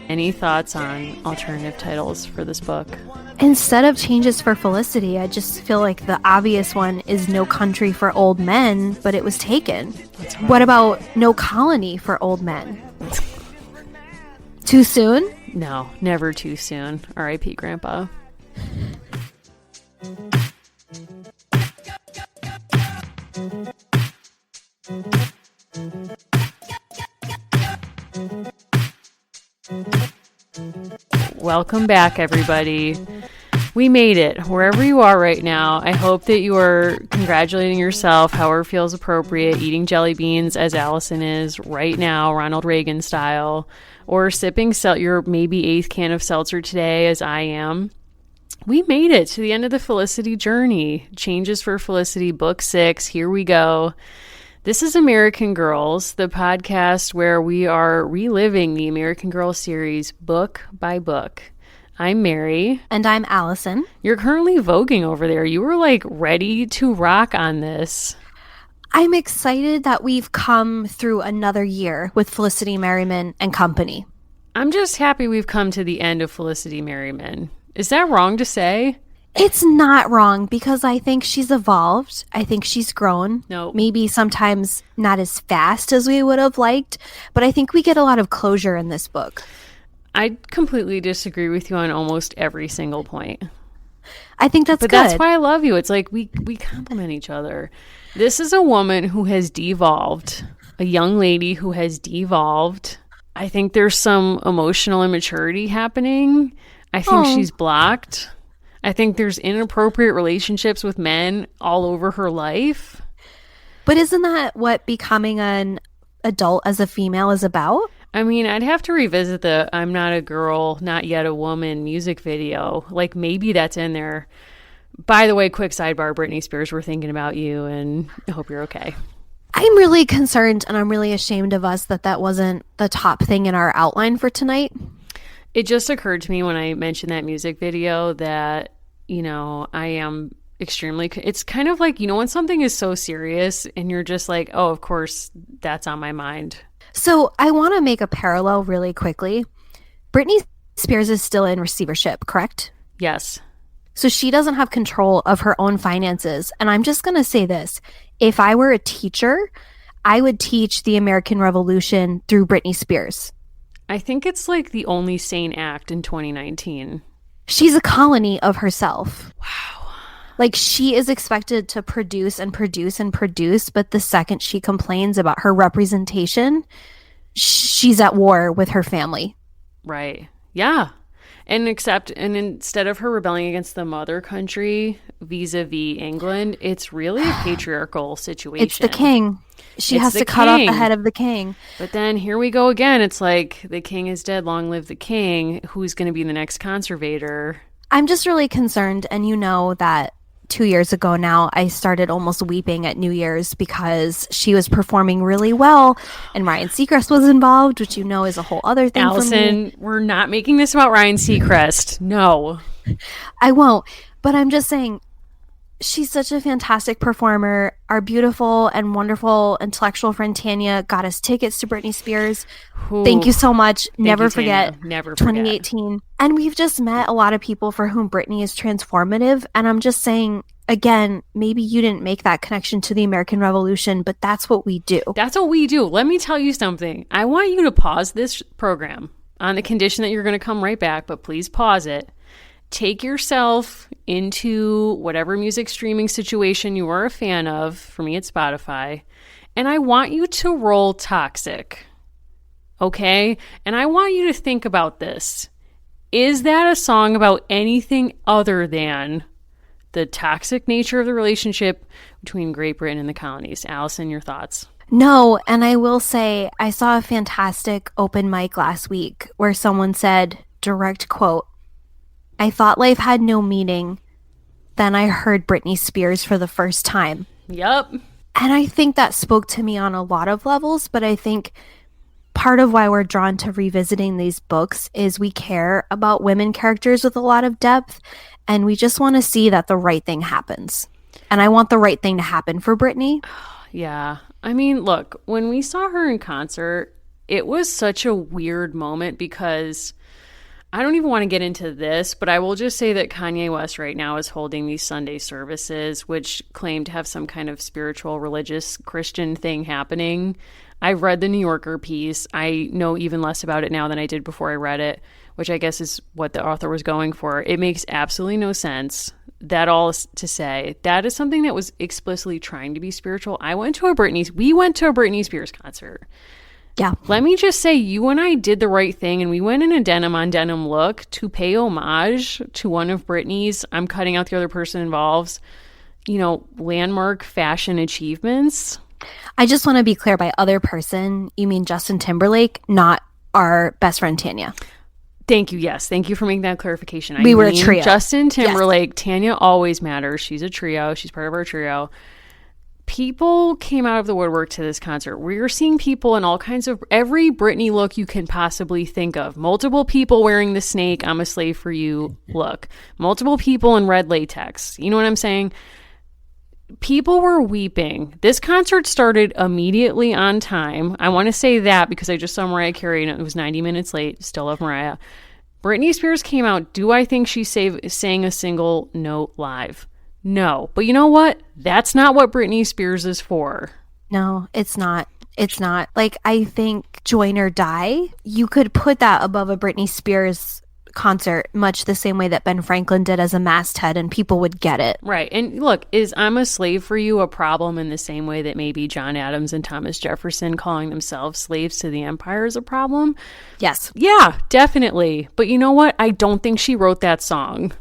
Any thoughts on alternative titles for this book? Instead of Changes for Felicity, I just feel like the obvious one is No Country for Old Men, but it was taken. What about No Colony for Old Men? Too soon? No, never too soon. R.I.P. Grandpa. Welcome back, everybody. We made it. Wherever you are right now, I hope that you are congratulating yourself however feels appropriate, eating jelly beans as Allison is right now, Ronald Reagan style, or sipping your maybe 8th can of seltzer today as I am. We made it to the end of the Felicity journey. Changes for Felicity, Book 6. Here we go. This is American Girls, the podcast where we are reliving the American Girls series book by book. I'm Mary. And I'm Allison. You're currently voguing over there. You were like ready to rock on this. I'm excited that we've come through another year with Felicity Merriman and company. I'm just happy we've come to the end of Felicity Merriman. Is that wrong to say? It's not wrong because I think she's evolved. I think she's grown. No. Maybe sometimes not as fast as we would have liked, but I think we get a lot of closure in this book. I completely disagree with you on almost every single point. I think that's good. But that's why I love you. It's like we complement each other. This is a woman who has devolved, a young lady who has devolved. I think there's some emotional immaturity happening. I think she's blocked. I think there's inappropriate relationships with men all over her life. But isn't that what becoming an adult as a female is about? I mean, I'd have to revisit the I'm Not a Girl, Not Yet a Woman music video. Like, maybe that's in there. By the way, quick sidebar, Britney Spears, we're thinking about you, and I hope you're okay. I'm really concerned, and I'm really ashamed of us that wasn't the top thing in our outline for tonight. It just occurred to me when I mentioned that music video that, I am extremely, it's kind of like, when something is so serious and you're just like, oh, of course, that's on my mind. So I want to make a parallel really quickly. Britney Spears is still in receivership, correct? Yes. So she doesn't have control of her own finances. And I'm just going to say this. If I were a teacher, I would teach the American Revolution through Britney Spears. I think it's like the only sane act in 2019. She's a colony of herself. Wow. Like, she is expected to produce and produce and produce, but the second she complains about her representation, she's at war with her family. Right. Yeah. And instead of her rebelling against the mother country vis-a-vis England, it's really a patriarchal situation. It's the king. She has to cut off the head of the king. But then here we go again. It's like the king is dead. Long live the king. Who's going to be the next conservator? I'm just really concerned. And you know that 2 years ago now, I started almost weeping at New Year's because she was performing really well and Ryan Seacrest was involved, which is a whole other thing. Allison, for me. We're not making this about Ryan Seacrest. No. I won't. But I'm just saying, she's such a fantastic performer. Our beautiful and wonderful intellectual friend Tanya got us tickets to Britney Spears. Ooh, Thank you so much. Never you, forget. Never 2018. And we've just met a lot of people for whom Britney is transformative. And I'm just saying, again, maybe you didn't make that connection to the American Revolution, but that's what we do. That's what we do. Let me tell you something. I want you to pause this program on the condition that you're going to come right back, but please pause it. Take yourself into whatever music streaming situation you are a fan of. For me, it's Spotify. And I want you to roll Toxic. Okay? And I want you to think about this. Is that a song about anything other than the toxic nature of the relationship between Great Britain and the colonies? Allison, your thoughts? No, and I will say, I saw a fantastic open mic last week where someone said, direct quote, "I thought life had no meaning. Then I heard Britney Spears for the first time." Yep. And I think that spoke to me on a lot of levels, but I think part of why we're drawn to revisiting these books is we care about women characters with a lot of depth, and we just want to see that the right thing happens. And I want the right thing to happen for Britney. Yeah. I mean, look, when we saw her in concert, it was such a weird moment because I don't even want to get into this, but I will just say that Kanye West right now is holding these Sunday services, which claim to have some kind of spiritual, religious, Christian thing happening. I've read the New Yorker piece. I know even less about it now than I did before I read it, which I guess is what the author was going for. It makes absolutely no sense. That all is to say, that is something that was explicitly trying to be spiritual. We went to a Britney Spears concert. Yeah. Let me just say, you and I did the right thing, and we went in a denim on denim look to pay homage to one of Britney's, I'm cutting out the other person involved, landmark fashion achievements. I just want to be clear, by other person, you mean Justin Timberlake, not our best friend Tanya. Thank you. Yes. Thank you for making that clarification. We were a trio. Justin Timberlake, yes. Tanya always matters. She's a trio. She's part of our trio. People came out of the woodwork to this concert. We were seeing people in all kinds of every Britney look you can possibly think of. Multiple people wearing the snake, I'm a slave for you look. Multiple people in red latex. You know what I'm saying? People were weeping. This concert started immediately on time. I want to say that because I just saw Mariah Carey and it was 90 minutes late. Still love Mariah. Britney Spears came out. Do I think she sang a single note live? No. But you know what? That's not what Britney Spears is for. No, it's not. It's not. Like, I think Join or Die, you could put that above a Britney Spears concert much the same way that Ben Franklin did as a masthead, and people would get it. Right. And look, is I'm a slave for you a problem in the same way that maybe John Adams and Thomas Jefferson calling themselves slaves to the empire is a problem? Yes. Yeah, definitely. But you know what? I don't think she wrote that song.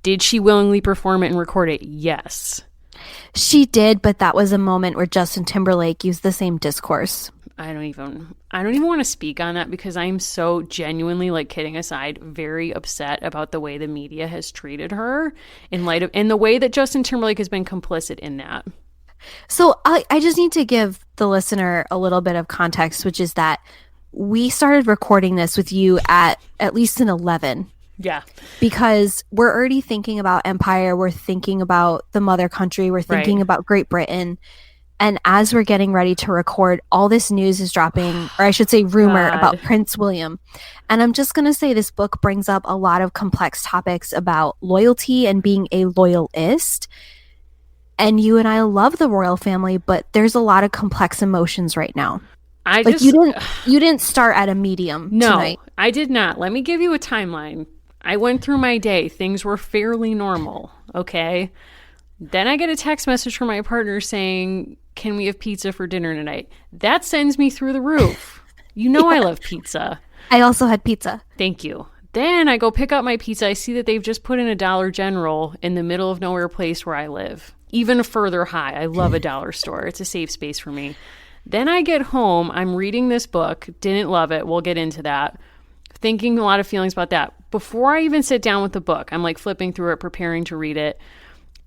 Did she willingly perform it and record it? Yes. She did, but that was a moment where Justin Timberlake used the same discourse. I don't even want to speak on that because I'm so genuinely, like, kidding aside, very upset about the way the media has treated her in light of, and the way that Justin Timberlake has been complicit in that. So I just need to give the listener a little bit of context, which is that we started recording this with you at least an 11. Yeah. Because we're already thinking about empire. We're thinking about the mother country. We're thinking about Great Britain. And as we're getting ready to record, all this news is dropping, or I should say rumor about Prince William. And I'm just going to say this book brings up a lot of complex topics about loyalty and being a loyalist. And you and I love the royal family, but there's a lot of complex emotions right now. You didn't start at a medium tonight. No, I did not. Let me give you a timeline. I went through my day. Things were fairly normal, okay? Then I get a text message from my partner saying, can we have pizza for dinner tonight? That sends me through the roof. You know I love pizza. I also had pizza. Thank you. Then I go pick up my pizza. I see that they've just put in a Dollar General in the middle of nowhere place where I live. Even further high. I love a dollar store. It's a safe space for me. Then I get home. I'm reading this book. Didn't love it. We'll get into that. Thinking a lot of feelings about that. Before I even sit down with the book, I'm like flipping through it, preparing to read it.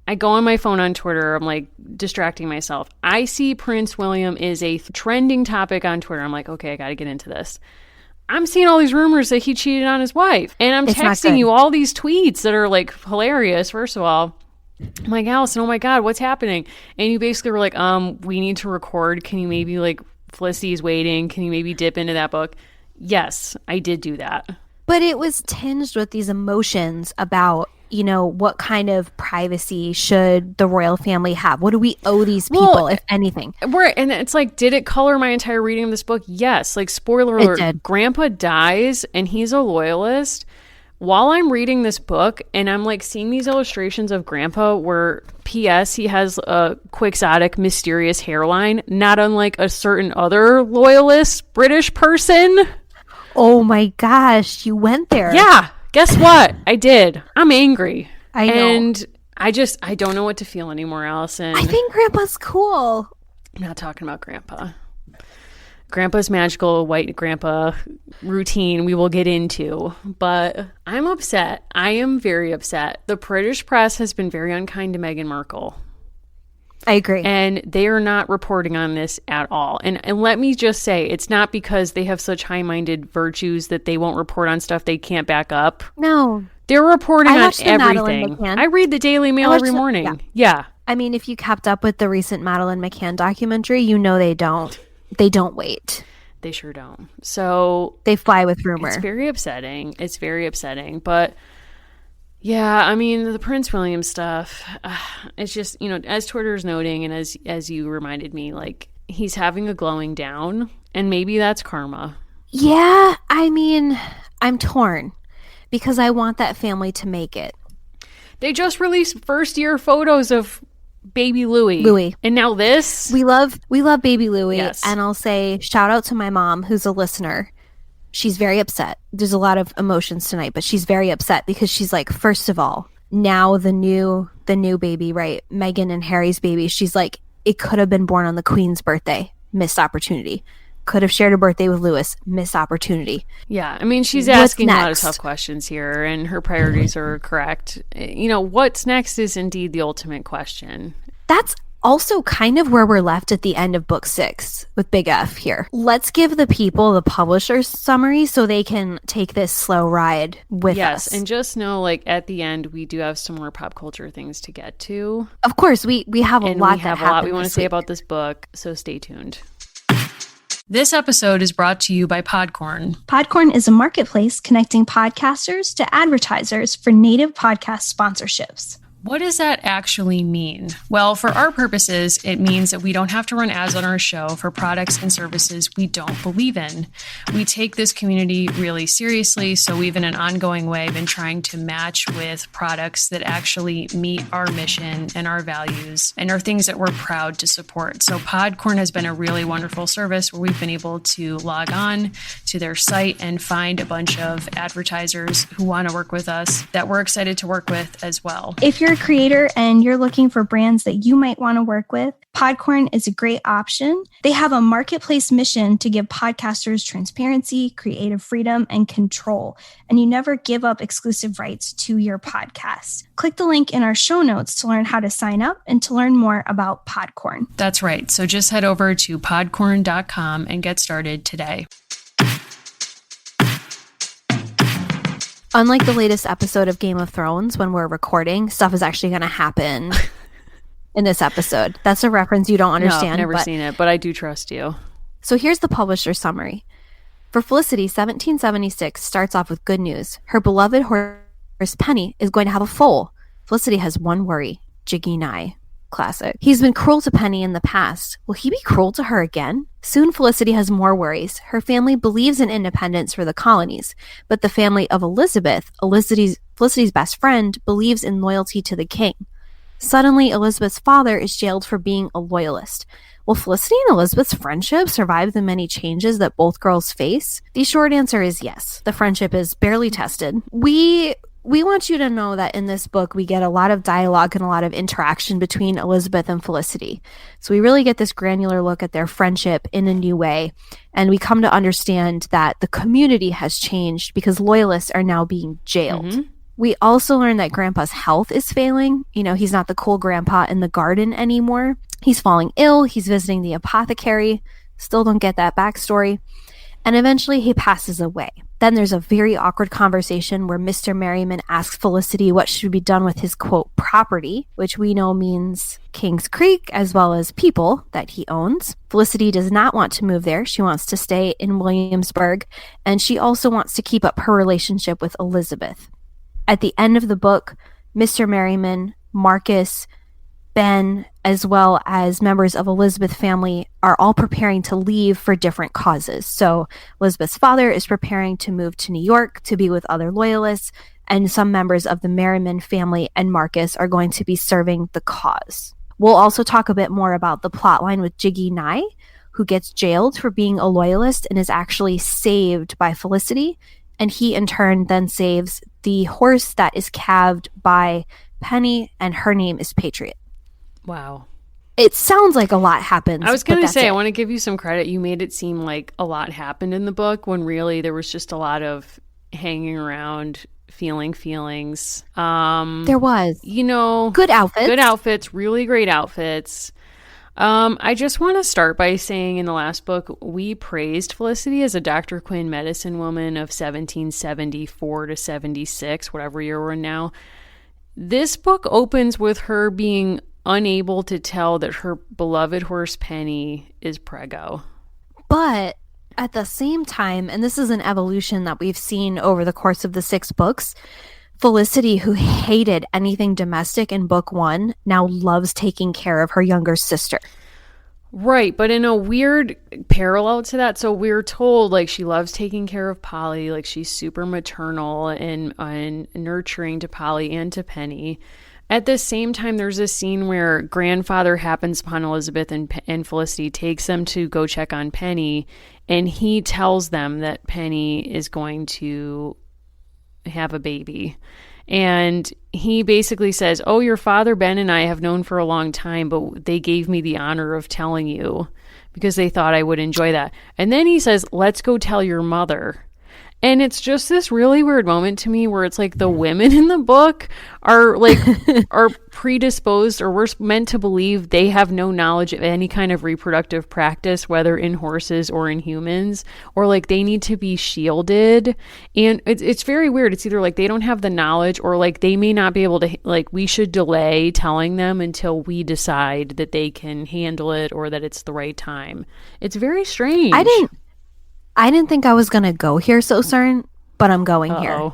I go on my phone on Twitter. I'm like distracting myself. I see Prince William is a trending topic on Twitter. I'm like, okay, I got to get into this. I'm seeing all these rumors that he cheated on his wife. And I'm texting you all these tweets that are like hilarious, first of all. I'm like, Allison, oh my God, what's happening? And you basically were like, we need to record. Can you maybe, like, Felicity is waiting. Can you maybe dip into that book? Yes, I did do that. But it was tinged with these emotions about, you know, what kind of privacy should the royal family have? What do we owe these people, if anything? And it's like, did it color my entire reading of this book? Yes. Like, spoiler alert, did. Grandpa dies and he's a loyalist. While I'm reading this book and I'm like seeing these illustrations of Grandpa where P.S. he has a quixotic, mysterious hairline, not unlike a certain other loyalist British person. Oh my gosh, you went there. Yeah. Guess what? I did. I'm angry. I know. And I don't know what to feel anymore, Allison. I think Grandpa's cool. I'm not talking about Grandpa. Grandpa's magical white grandpa routine we will get into, but I'm upset. I am very upset. The British press has been very unkind to Meghan Markle. I agree. And they are not reporting on this at all. And let me just say, it's not because they have such high-minded virtues that they won't report on stuff they can't back up. No. They're reporting on everything. I read the Daily Mail every morning. Yeah. I mean, if you kept up with the recent Madeleine McCann documentary, you know they don't. They don't wait. They sure don't. So They fly with rumor. it's very upsetting. It's very upsetting. But yeah, I mean, the Prince William stuff, it's just, you know, as Twitter's noting, and as you reminded me, like, he's having a glowing down, and maybe that's karma. Yeah, I mean, I'm torn because I want that family to make it. They just released first year photos of baby Louis. And now this. We love baby Louis. Yes. And I'll say shout out to my mom, who's a listener. She's very upset. There's a lot of emotions tonight, but she's very upset because she's like, first of all, now the new baby, right? Meghan and Harry's baby. She's like, it could have been born on the Queen's birthday. Missed opportunity. Could have shared a birthday with Louis. Missed opportunity. Yeah, I mean, she's asking a lot of tough questions here, and her priorities are correct. You know, what's next is indeed the ultimate question. That's also kind of where we're left at the end of book 6 with Big F here. Let's give the people the publisher's summary so they can take this slow ride with us. Yes, and just know, like, at the end, we do have some more pop culture things to get to. Of course, we have a lot we have a lot we want to say about this book, so stay tuned. This episode is brought to you by Podcorn. Podcorn is a marketplace connecting podcasters to advertisers for native podcast sponsorships. What does that actually mean? Well, for our purposes, it means that we don't have to run ads on our show for products and services we don't believe in. We take this community really seriously, so we've in an ongoing way been trying to match with products that actually meet our mission and our values and are things that we're proud to support. So Podcorn has been a really wonderful service where we've been able to log on to their site and find a bunch of advertisers who want to work with us that we're excited to work with as well. If you're a creator and you're looking for brands that you might want to work with, Podcorn is a great option. They have a marketplace mission to give podcasters transparency, creative freedom, and control. And you never give up exclusive rights to your podcast. Click the link in our show notes to learn how to sign up and to learn more about Podcorn. That's right. So just head over to podcorn.com and get started today. Unlike the latest episode of Game of Thrones, when we're recording, stuff is actually going to happen in this episode. That's a reference you don't understand. No, I've never seen it, but I do trust you. So here's the publisher's summary. For Felicity, 1776 starts off with good news. Her beloved horse Penny is going to have a foal. Felicity has one worry, Jiggy Nye. Classic. He's been cruel to Penny in the past. Will he be cruel to her again? Soon Felicity has more worries. Her family believes in independence for the colonies, but the family of Elizabeth, Felicity's best friend, believes in loyalty to the king. Suddenly, Elizabeth's father is jailed for being a loyalist. Will Felicity and Elizabeth's friendship survive the many changes that both girls face? The short answer is yes. The friendship is barely tested. We want you to know that in this book, we get a lot of dialogue and a lot of interaction between Elizabeth and Felicity. So we really get this granular look at their friendship in a new way. And we come to understand that the community has changed because loyalists are now being jailed. Mm-hmm. We also learn that Grandpa's health is failing. You know, he's not the cool grandpa in the garden anymore. He's falling ill. He's visiting the apothecary. Still don't get that backstory. And eventually he passes away. Then there's a very awkward conversation where Mr. Merriman asks Felicity what should be done with his, quote, property, which we know means Kings Creek, as well as people that he owns. Felicity does not want to move there. She wants to stay in Williamsburg, and she also wants to keep up her relationship with Elizabeth. At the end of the book, Mr. Merriman, Marcus, Ben, as well as members of Elizabeth's family are all preparing to leave for different causes. So Elizabeth's father is preparing to move to New York to be with other loyalists, and some members of the Merriman family and Marcus are going to be serving the cause. We'll also talk a bit more about the plotline with Jiggy Nye, who gets jailed for being a loyalist and is actually saved by Felicity, and he in turn then saves the horse that is calved by Penny, and her name is Patriot. Wow. It sounds like a lot happens. I was going to say, I want to give you some credit. You made it seem like a lot happened in the book when really there was just a lot of hanging around, feeling feelings. There was. You know. Good outfits. Good outfits. Really great outfits. I just want to start by saying in the last book, we praised Felicity as a Dr. Quinn medicine woman of 1774 to 76, whatever year we're in now. This book opens with her being unable to tell that her beloved horse Penny is preggo. But At the same time, and this is an evolution that we've seen over the course of the 6 books, Felicity, who hated anything domestic in book 1, now loves taking care of her younger sister. Right, but in a weird parallel to that, so we're told like she loves taking care of Polly, like she's super maternal and nurturing to Polly and to Penny. At the same time, there's a scene where grandfather happens upon Elizabeth and Felicity, takes them to go check on Penny, and he tells them that Penny is going to have a baby. And he basically says, oh, your father, Ben, and I have known for a long time, but they gave me the honor of telling you because they thought I would enjoy that. And then he says, let's go tell your mother. And it's just this really weird moment to me where it's like the women in the book are like are predisposed, or we're meant to believe they have no knowledge of any kind of reproductive practice, whether in horses or in humans, or like they need to be shielded. And it's very weird. It's either like they don't have the knowledge, or like they may not be able to, like we should delay telling them until we decide that they can handle it or that it's the right time. It's very strange. I didn't think I was going to go here so soon, but I'm going here.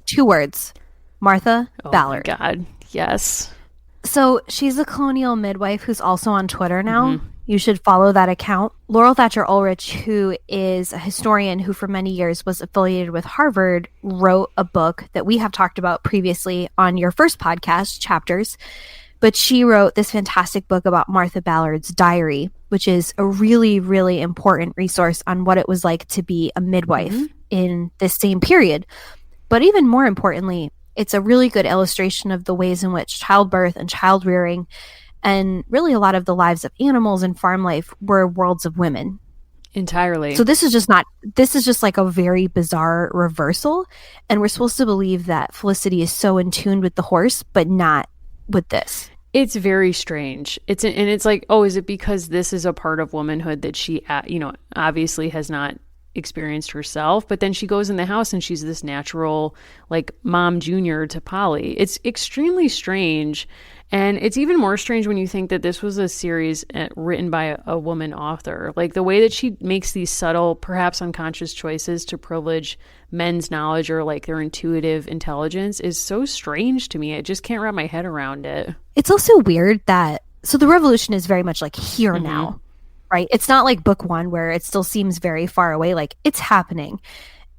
2 words. Martha Ballard. Oh my God. Yes. So she's a colonial midwife who's also on Twitter now. Mm-hmm. You should follow that account. Laurel Thatcher Ulrich, who is a historian who for many years was affiliated with Harvard, wrote a book that we have talked about previously on your first podcast, Chapters. But she wrote this fantastic book about Martha Ballard's diary, which is a really, really important resource on what it was like to be a midwife in this same period. But even more importantly, it's a really good illustration of the ways in which childbirth and child rearing and really a lot of the lives of animals and farm life were worlds of women. Entirely. So this is just like a very bizarre reversal. And we're supposed to believe that Felicity is so in tune with the horse, but not with this. It's very strange. It's like, oh, is it because this is a part of womanhood that she, obviously has not experienced herself? But then she goes in the house and she's this natural, like, mom junior to Polly. It's extremely strange. And it's even more strange when you think that this was a series written by a woman author. Like the way that she makes these subtle, perhaps unconscious choices to privilege men's knowledge or like their intuitive intelligence is so strange to me. I just can't wrap my head around it. It's also weird that, so the revolution is very much like here now, right? It's not like book 1 where it still seems very far away. Like it's happening.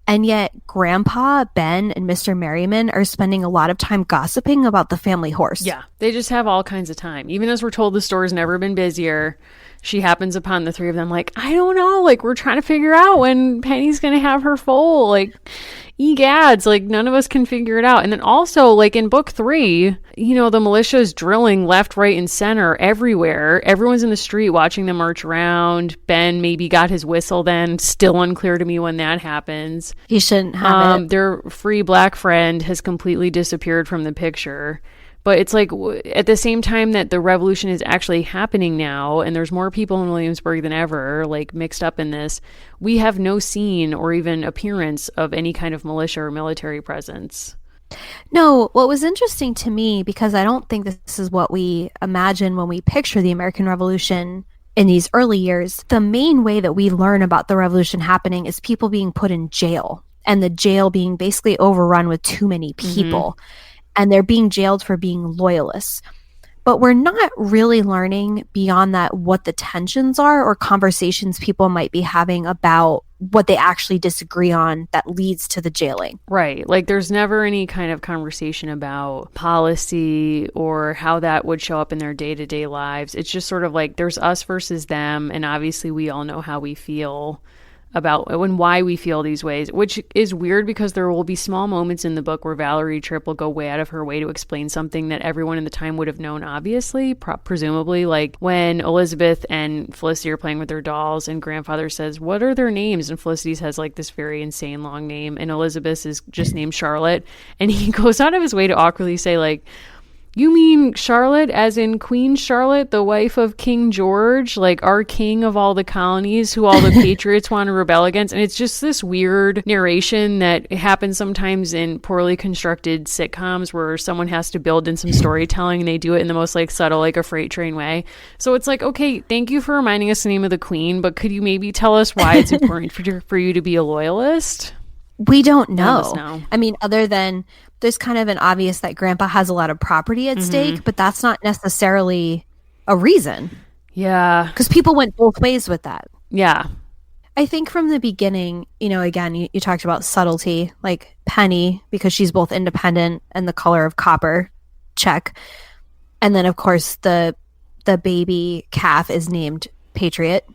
And yet Grandpa, Ben, and Mr. Merriman are spending a lot of time gossiping about the family horse. Yeah, they just have all kinds of time. Even as we're told the store's never been busier, she happens upon the 3 of them like, I don't know, like we're trying to figure out when Penny's going to have her foal. Like, egads, like none of us can figure it out. And then also like in book 3, the militia is drilling left, right, and center everywhere. Everyone's in the street watching them march around. Ben maybe got his whistle then. Still unclear to me when that happens. He shouldn't have it. Their free black friend has completely disappeared from the picture. But it's like at the same time that the revolution is actually happening now and there's more people in Williamsburg than ever, like mixed up in this, we have no scene or even appearance of any kind of militia or military presence. No, what was interesting to me, because I don't think this is what we imagine when we picture the American Revolution in these early years, the main way that we learn about the revolution happening is people being put in jail and the jail being basically overrun with too many people. And they're being jailed for being loyalists. But we're not really learning beyond that what the tensions are or conversations people might be having about what they actually disagree on that leads to the jailing. Right. Like there's never any kind of conversation about policy or how that would show up in their day-to-day lives. It's just sort of like there's us versus them. And obviously we all know how we feel about and why we feel these ways, which is weird because there will be small moments in the book where Valerie Tripp will go way out of her way to explain something that everyone in the time would have known, obviously, presumably, like when Elizabeth and Felicity are playing with their dolls and grandfather says, what are their names? And Felicity's has like this very insane long name and Elizabeth's is just named Charlotte. And he goes out of his way to awkwardly say like, You mean Charlotte, as in Queen Charlotte, the wife of King George, like our king of all the colonies who all the patriots want to rebel against? And it's just this weird narration that happens sometimes in poorly constructed sitcoms where someone has to build in some storytelling and they do it in the most like subtle, like a freight train way. So it's like, okay, thank you for reminding us the name of the queen, but could you maybe tell us why it's important for you to be a loyalist? We don't know. I mean, other than there's kind of an obvious that grandpa has a lot of property at stake, but that's not necessarily a reason. Yeah. Because people went both ways with that. Yeah. I think from the beginning, you know, again, you talked about subtlety, like Penny, because she's both independent and the color of copper, check. And then, of course, the baby calf is named Patriot.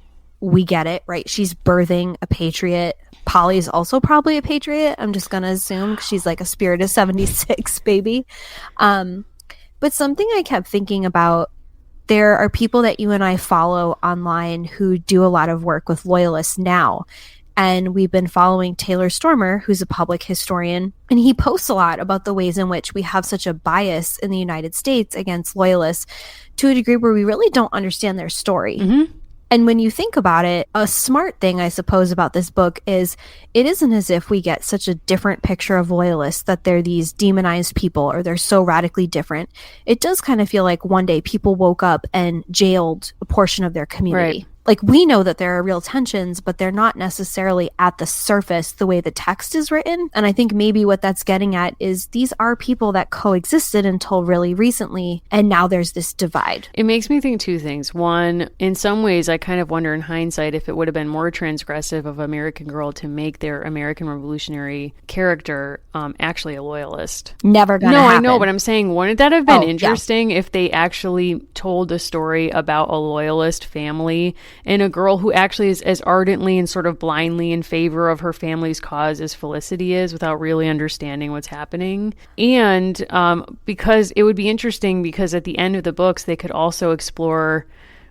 We get it, right? She's birthing a patriot. Polly's also probably a patriot. I'm just going to assume because she's like a Spirit of 76 baby. But something I kept thinking about, there are people that you and I follow online who do a lot of work with loyalists now. And we've been following Taylor Stormer, who's a public historian, and he posts a lot about the ways in which we have such a bias in the United States against loyalists to a degree where we really don't understand their story. Mm-hmm. And when you think about it, a smart thing, I suppose, about this book is it isn't as if we get such a different picture of loyalists, that they're these demonized people or they're so radically different. It does kind of feel like one day people woke up and jailed a portion of their community. Right. Like, we know that there are real tensions, but they're not necessarily at the surface the way the text is written. And I think maybe what that's getting at is these are people that coexisted until really recently, and now there's this divide. It makes me think two things. One, in some ways, I kind of wonder in hindsight if it would have been more transgressive of American Girl to make their American Revolutionary character actually a loyalist. Never gonna happen. I know, but I'm saying, wouldn't that have been interesting if they actually told a story about a loyalist family and a girl who actually is as ardently and sort of blindly in favor of her family's cause as Felicity is, without really understanding what's happening. And because it would be interesting, because at the end of the books, they could also explore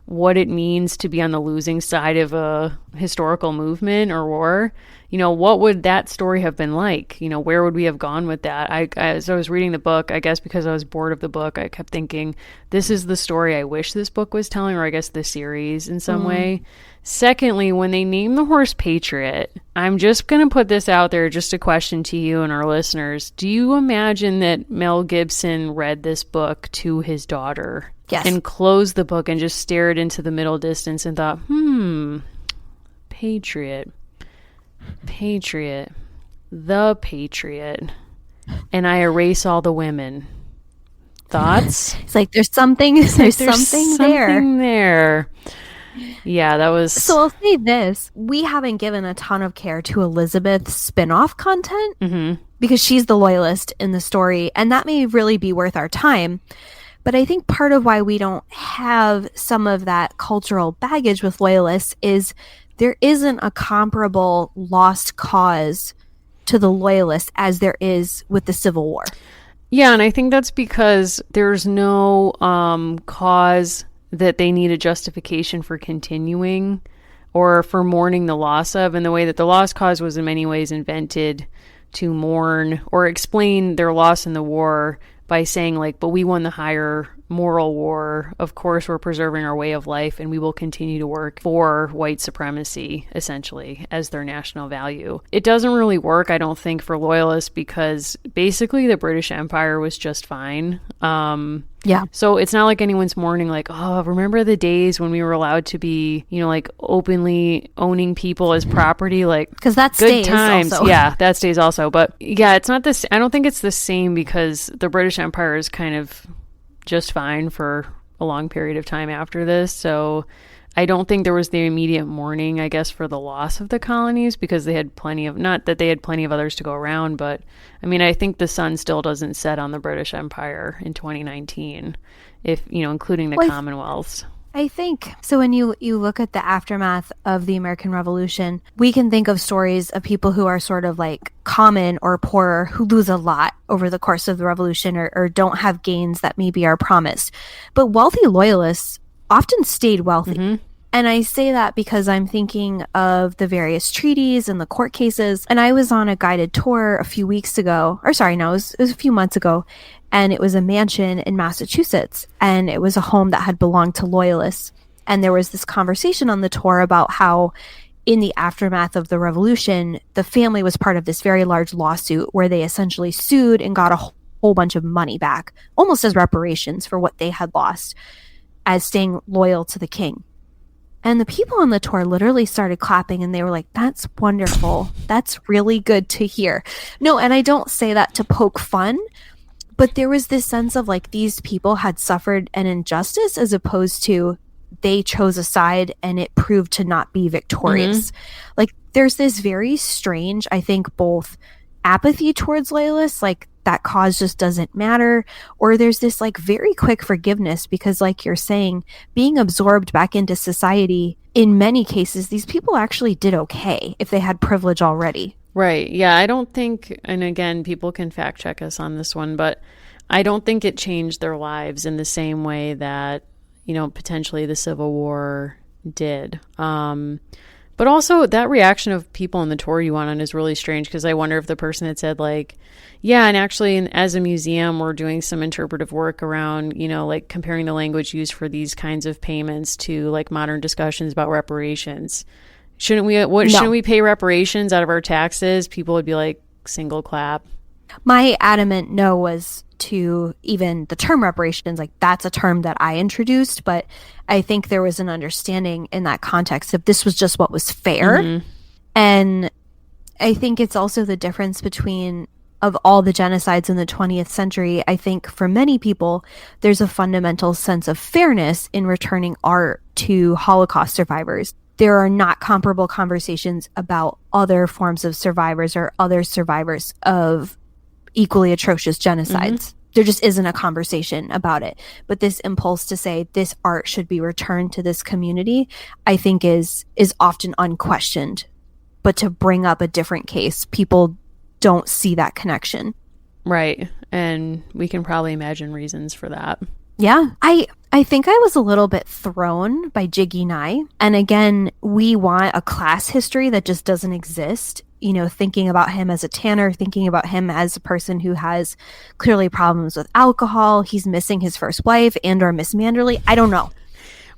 what it means to be on the losing side of a historical movement or war. You know, what would that story have been like? You know, where would we have gone with that? As I was reading the book, I guess because I was bored of the book, I kept thinking, this is the story I wish this book was telling, or I guess the series in some way. Secondly, when they name the horse Patriot, I'm just going to put this out there, just a question to you and our listeners. Do you imagine that Mel Gibson read this book to his daughter? Yes. And closed the book and just stared into the middle distance and thought, Patriot, the Patriot, and I erase all the women. Thoughts? It's like there's something there. Yeah, that was... So I'll say this. We haven't given a ton of care to Elizabeth's spin-off content because she's the loyalist in the story, and that may really be worth our time. But I think part of why we don't have some of that cultural baggage with loyalists is there isn't a comparable lost cause to the loyalists as there is with the Civil War. Yeah, and I think that's because there's no cause that they need a justification for continuing or for mourning the loss of, in the way that the lost cause was in many ways invented to mourn or explain their loss in the war by saying, like, but we won the higher moral war. Of course, we're preserving our way of life, and we will continue to work for white supremacy, essentially, as their national value. It doesn't really work, I don't think, for loyalists, because basically the British Empire was just fine. Yeah. So it's not like anyone's mourning, like, oh, remember the days when we were allowed to be, you know, like openly owning people as property, like, because that's good times. Also. Yeah, that stays also. But yeah, it's not this. I don't think it's the same, because the British Empire is kind of just fine for a long period of time after this. So I don't think there was the immediate mourning, I guess, for the loss of the colonies, because they had plenty of, not that they had plenty of others to go around, but I mean, I think the sun still doesn't set on the British Empire in 2019, if, you know, including the Commonwealths. I think so. When you look at the aftermath of the American Revolution, we can think of stories of people who are sort of like common or poorer, who lose a lot over the course of the revolution, or don't have gains that maybe are promised. But wealthy loyalists often stayed wealthy. And I say that because I'm thinking of the various treaties and the court cases. And I was on a guided tour a few weeks ago, or sorry, no, it was a few months ago. And it was a mansion in Massachusetts. And it was a home that had belonged to loyalists. And there was this conversation on the tour about how in the aftermath of the revolution, the family was part of this very large lawsuit where they essentially sued and got a whole bunch of money back, almost as reparations for what they had lost as staying loyal to the king. And the people on the tour literally started clapping and they were like, that's wonderful. That's really good to hear. No, and I don't say that to poke fun, but there was this sense of like these people had suffered an injustice as opposed to they chose a side and it proved to not be victorious. Like there's this very strange, I think, both apathy towards loyalists, like that cause just doesn't matter, or there's this like very quick forgiveness because like you're saying, being absorbed back into society, in many cases, these people actually did okay if they had privilege already. Right. Yeah, I don't think, and again, people can fact check us on this one, but I don't think it changed their lives in the same way that, you know, potentially the Civil War did. But also that reaction of people on the tour you went on is really strange because I wonder if the person had said like, yeah, and actually as a museum, we're doing some interpretive work around, you know, like comparing the language used for these kinds of payments to like modern discussions about reparations. Shouldn't we pay reparations out of our taxes? People would be like, single clap. My adamant no was to even the term reparations. Like that's a term that I introduced, but I think there was an understanding in that context if this was just what was fair. And I think it's also the difference between of all the genocides in the 20th century. I think for many people, there's a fundamental sense of fairness in returning art to Holocaust survivors. There are not comparable conversations about other forms of survivors or other survivors of equally atrocious genocides. There just isn't a conversation about it. But this impulse to say this art should be returned to this community, I think is often unquestioned. But to bring up a different case, people don't see that connection. Right. And we can probably imagine reasons for that. Yeah. I think I was a little bit thrown by Jiggy Nye. And again, we want a class history that just doesn't exist. You know, thinking about him as a tanner, thinking about him as a person who has clearly problems with alcohol. He's missing his first wife and or Miss Manderley. I don't know.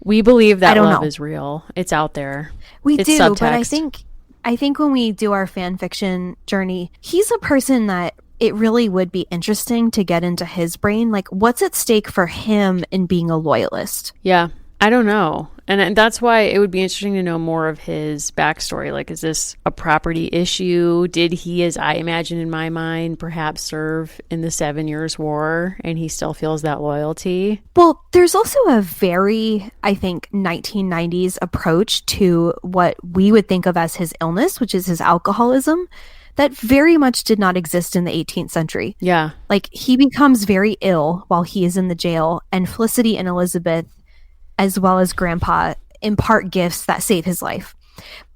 We believe that love is real. It's out there. It's do, subtext. But I think when we do our fan fiction journey, he's a person that it really would be interesting to get into his brain. Like, what's at stake for him in being a loyalist? Yeah, I don't know. And that's why it would be interesting to know more of his backstory. Like, is this a property issue? Did he, as I imagine in my mind, perhaps serve in the 7 Years' War and he still feels that loyalty? Well, there's also a very, I think, 1990s approach to what we would think of as his illness, which is his alcoholism. That very much did not exist in the 18th century. Yeah. Like, he becomes very ill while he is in the jail, and Felicity and Elizabeth, as well as Grandpa, impart gifts that save his life.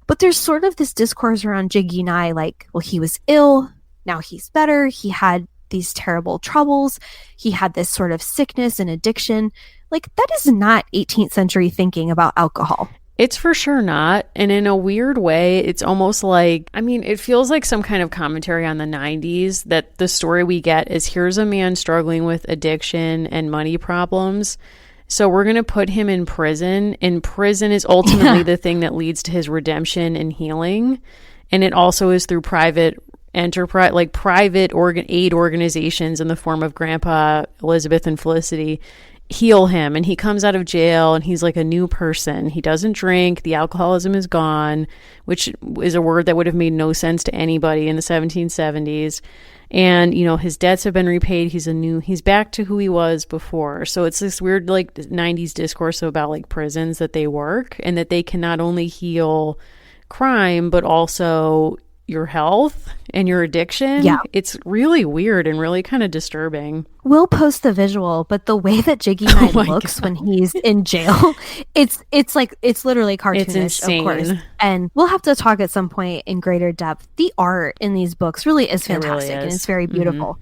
But there's sort of this discourse around Jiggy Nye, like, well, he was ill, now he's better, he had these terrible troubles, he had this sort of sickness and addiction. Like, that is not 18th century thinking about alcohol. It's for sure not. And in a weird way, it's almost like, I mean, it feels like some kind of commentary on the 90s that the story we get is here's a man struggling with addiction and money problems. So we're going to put him in prison. And prison is ultimately the thing that leads to his redemption and healing. And it also is through private enterprise, like private aid organizations in the form of Grandpa, Elizabeth, and Felicity heal him, and he comes out of jail and he's like a new person. He doesn't drink, the alcoholism is gone, which is a word that would have made no sense to anybody in the 1770s. And, you know, his debts have been repaid. He's back to who he was before. So it's this weird like 90s discourse about like prisons that they work and that they can not only heal crime, but also your health and your addiction. Yeah. It's really weird and really kind of disturbing. We'll post the visual, but the way that Jiggy Knight looks when he's in jail, it's literally cartoonish, insane. Of course. And we'll have to talk at some point in greater depth. The art in these books really is fantastic, and it's very beautiful.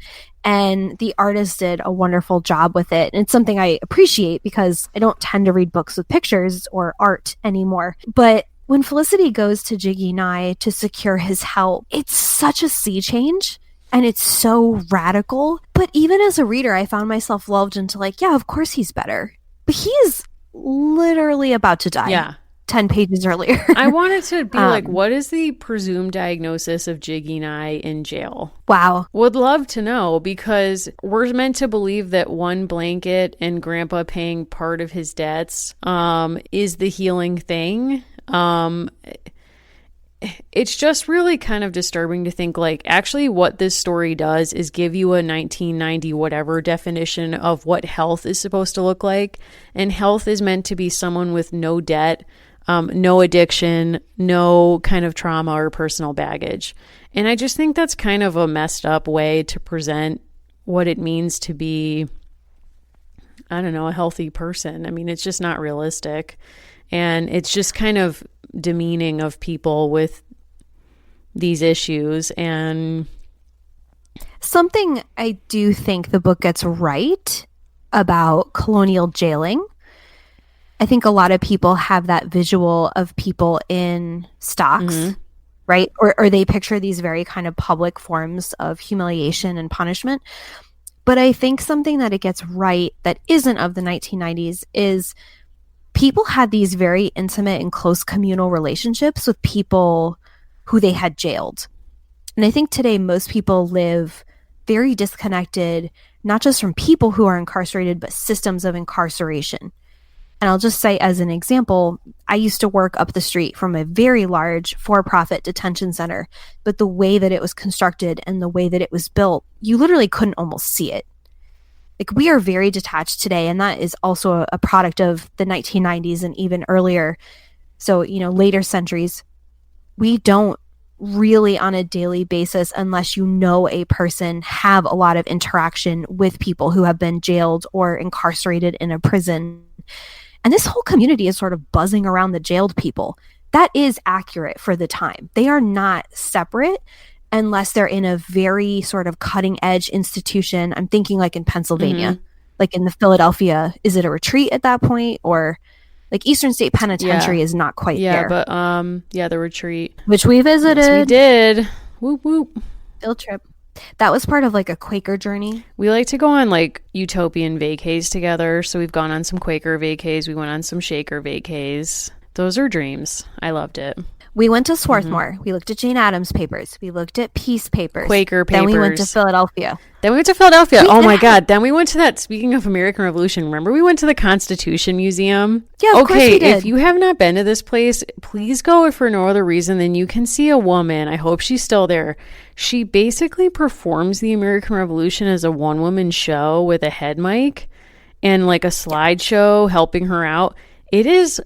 And the artist did a wonderful job with it. And it's something I appreciate because I don't tend to read books with pictures or art anymore. But when Felicity goes to Jiggy Nye to secure his help, it's such a sea change and it's so radical. But even as a reader, I found myself lulled into like, yeah, of course he's better. But he is literally about to die. Yeah. 10 pages earlier. I wanted to be like, what is the presumed diagnosis of Jiggy Nye in jail? Wow. Would love to know, because we're meant to believe that one blanket and Grandpa paying part of his debts is the healing thing. It's just really kind of disturbing to think like actually what this story does is give you a 1990 whatever definition of what health is supposed to look like. And health is meant to be someone with no debt, no addiction, no kind of trauma or personal baggage. And I just think that's kind of a messed up way to present what it means to be, I don't know, a healthy person. I mean, it's just not realistic. And it's just kind of demeaning of people with these issues. And something I do think the book gets right about colonial jailing. I think a lot of people have that visual of people in stocks, right? Or they picture these very kind of public forms of humiliation and punishment. But I think something that it gets right that isn't of the 1990s is people had these very intimate and close communal relationships with people who they had jailed. And I think today most people live very disconnected, not just from people who are incarcerated, but systems of incarceration. And I'll just say as an example, I used to work up the street from a very large for-profit detention center, but the way that it was constructed and the way that it was built, you literally couldn't almost see it. Like, we are very detached today, and that is also a product of the 1990s and even earlier. So, later centuries, we don't really on a daily basis, unless you know a person, have a lot of interaction with people who have been jailed or incarcerated in a prison. And this whole community is sort of buzzing around the jailed people. That is accurate for the time. They are not separate unless they're in a very sort of cutting edge institution. I'm thinking like in Pennsylvania, like in the Philadelphia, is it a retreat at that point? Or like Eastern State Penitentiary is not quite there. But the retreat. Which we visited. Yes, we did. Whoop, whoop. Field trip. That was part of like a Quaker journey. We like to go on like utopian vacays together. So we've gone on some Quaker vacays. We went on some Shaker vacays. Those are dreams. I loved it. We went to Swarthmore. We looked at Jane Addams papers. We looked at Peace papers. Quaker papers. Then we went to Philadelphia. Oh my God. Then we went to that, speaking of American Revolution, remember we went to the Constitution Museum? Yeah, of course we did. If you have not been to this place, please go if for no other reason than you can see a woman. I hope she's still there. She basically performs the American Revolution as a one-woman show with a head mic and like a slideshow helping her out. It is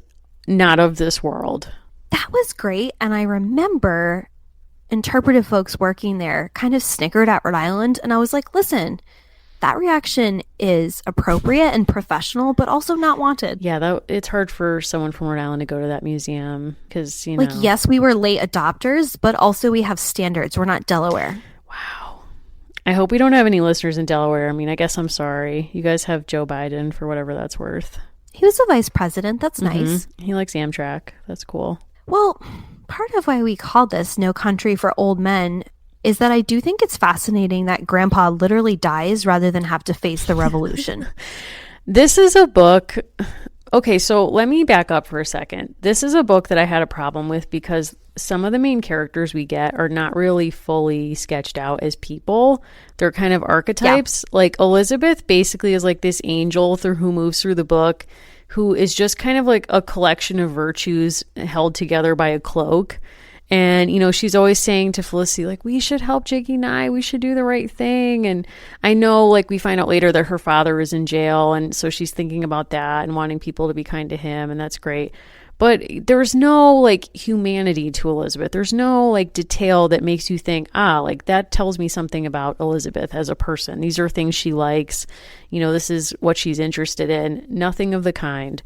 not of this world. That was great. And I remember interpretive folks working there kind of snickered at Rhode Island. And I was like, listen, that reaction is appropriate and professional, but also not wanted. Yeah, it's hard for someone from Rhode Island to go to that museum because, like, yes, we were late adopters, but also we have standards. We're not Delaware. Wow. I hope we don't have any listeners in Delaware. I mean, I guess I'm sorry. You guys have Joe Biden for whatever that's worth. He was the vice president. That's nice. He likes Amtrak. That's cool. Well, part of why we call this No Country for Old Men is that I do think it's fascinating that Grandpa literally dies rather than have to face the revolution. This is a book. Okay, so let me back up for a second. This is a book that I had a problem with because some of the main characters we get are not really fully sketched out as people. They're kind of archetypes. Yeah. Like Elizabeth basically is like this angel who moves through the book, who is just kind of like a collection of virtues held together by a cloak. And, she's always saying to Felicity, like, we should help Jiggy Nye. We should do the right thing. And I know, like, we find out later that her father is in jail. And so she's thinking about that and wanting people to be kind to him. And that's great. But there's no like humanity to Elizabeth. There's no like detail that makes you think, like that tells me something about Elizabeth as a person. These are things she likes. You know, this is what she's interested in. Nothing of the kind.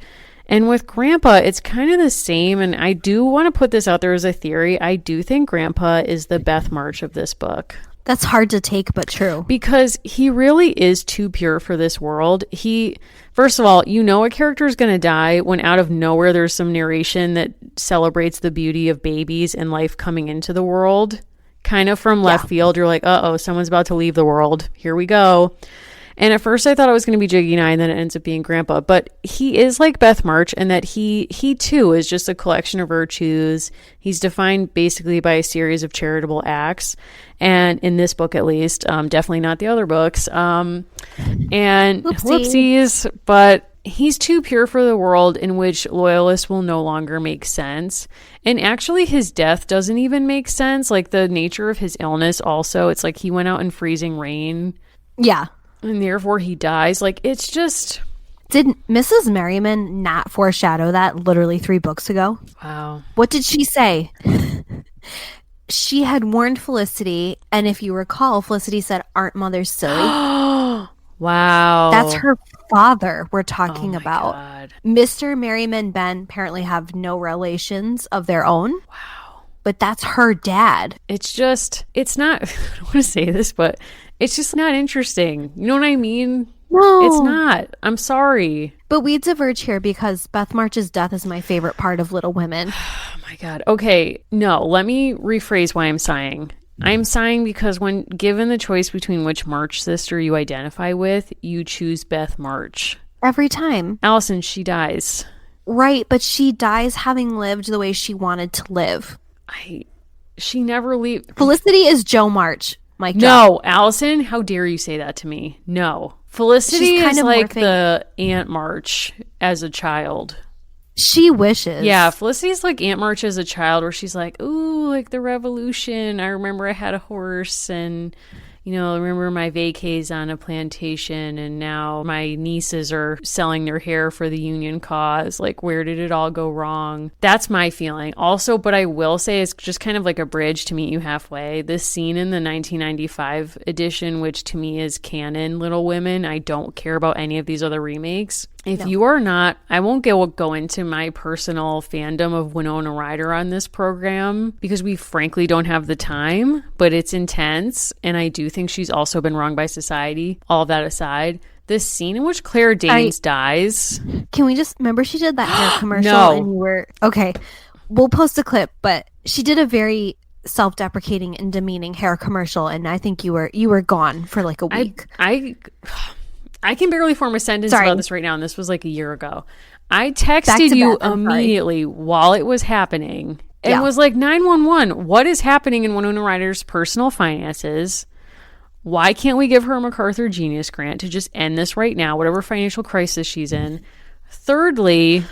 And with Grandpa, it's kind of the same. And I do want to put this out there as a theory. I do think Grandpa is the Beth March of this book. That's hard to take, but true. Because he really is too pure for this world. First of all, you know a character is going to die when out of nowhere there's some narration that celebrates the beauty of babies and life coming into the world. Kind of from left field. You're like, uh-oh, someone's about to leave the world. Here we go. And at first I thought it was going to be Jiggy and I, and then it ends up being Grandpa. But he is like Beth March in that he too is just a collection of virtues. He's defined basically by a series of charitable acts. And in this book, at least, definitely not the other books. And whoopsies, but he's too pure for the world in which loyalists will no longer make sense. And actually his death doesn't even make sense. Like the nature of his illness also, it's like he went out in freezing rain. Yeah. And therefore he dies. Like, it's just... Did Mrs. Merriman not foreshadow that literally 3 books ago? Wow. What did she say? She had warned Felicity, and if you recall, Felicity said, "Aren't mothers silly?" Wow. That's her father we're talking about. God. Mr. Merriman and Ben apparently have no relations of their own. Wow. But that's her dad. It's just, it's not, I don't want to say this, but it's just not interesting. You know what I mean? No. It's not. I'm sorry. But we diverge here because Beth March's death is my favorite part of Little Women. Oh my God. Okay. No, let me rephrase why I'm sighing. I'm sighing because when given the choice between which March sister you identify with, you choose Beth March. Every time. Allison, she dies. Right, but she dies having lived the way she wanted to live. She never leaves. Felicity is Joe March. Mike. No, Allison, how dare you say that to me? No. Felicity is like the Aunt March as a child. She wishes. Yeah, Felicity's like Aunt March as a child where she's like, ooh, like the revolution. I remember I had a horse and, you know, I remember my vacays on a plantation and now my nieces are selling their hair for the union cause. Like, where did it all go wrong? That's my feeling. Also, but I will say it's just kind of like a bridge to meet you halfway. This scene in the 1995 edition, which to me is canon Little Women, I don't care about any of these other remakes. If you are not, I won't go into my personal fandom of Winona Ryder on this program because we frankly don't have the time, but it's intense. And I do think she's also been wronged by society. All of that aside, this scene in which Claire Danes dies. Can we just remember she did that hair commercial? No. And you were okay. We'll post a clip, but she did a very self-deprecating and demeaning hair commercial, and I think you were gone for like a week. I can barely form a sentence about this right now, and this was like a year ago. I texted you immediately while it was happening and was like, 911, what is happening in Winona Ryder's personal finances? Why can't we give her a MacArthur Genius Grant to just end this right now, whatever financial crisis she's in? Thirdly,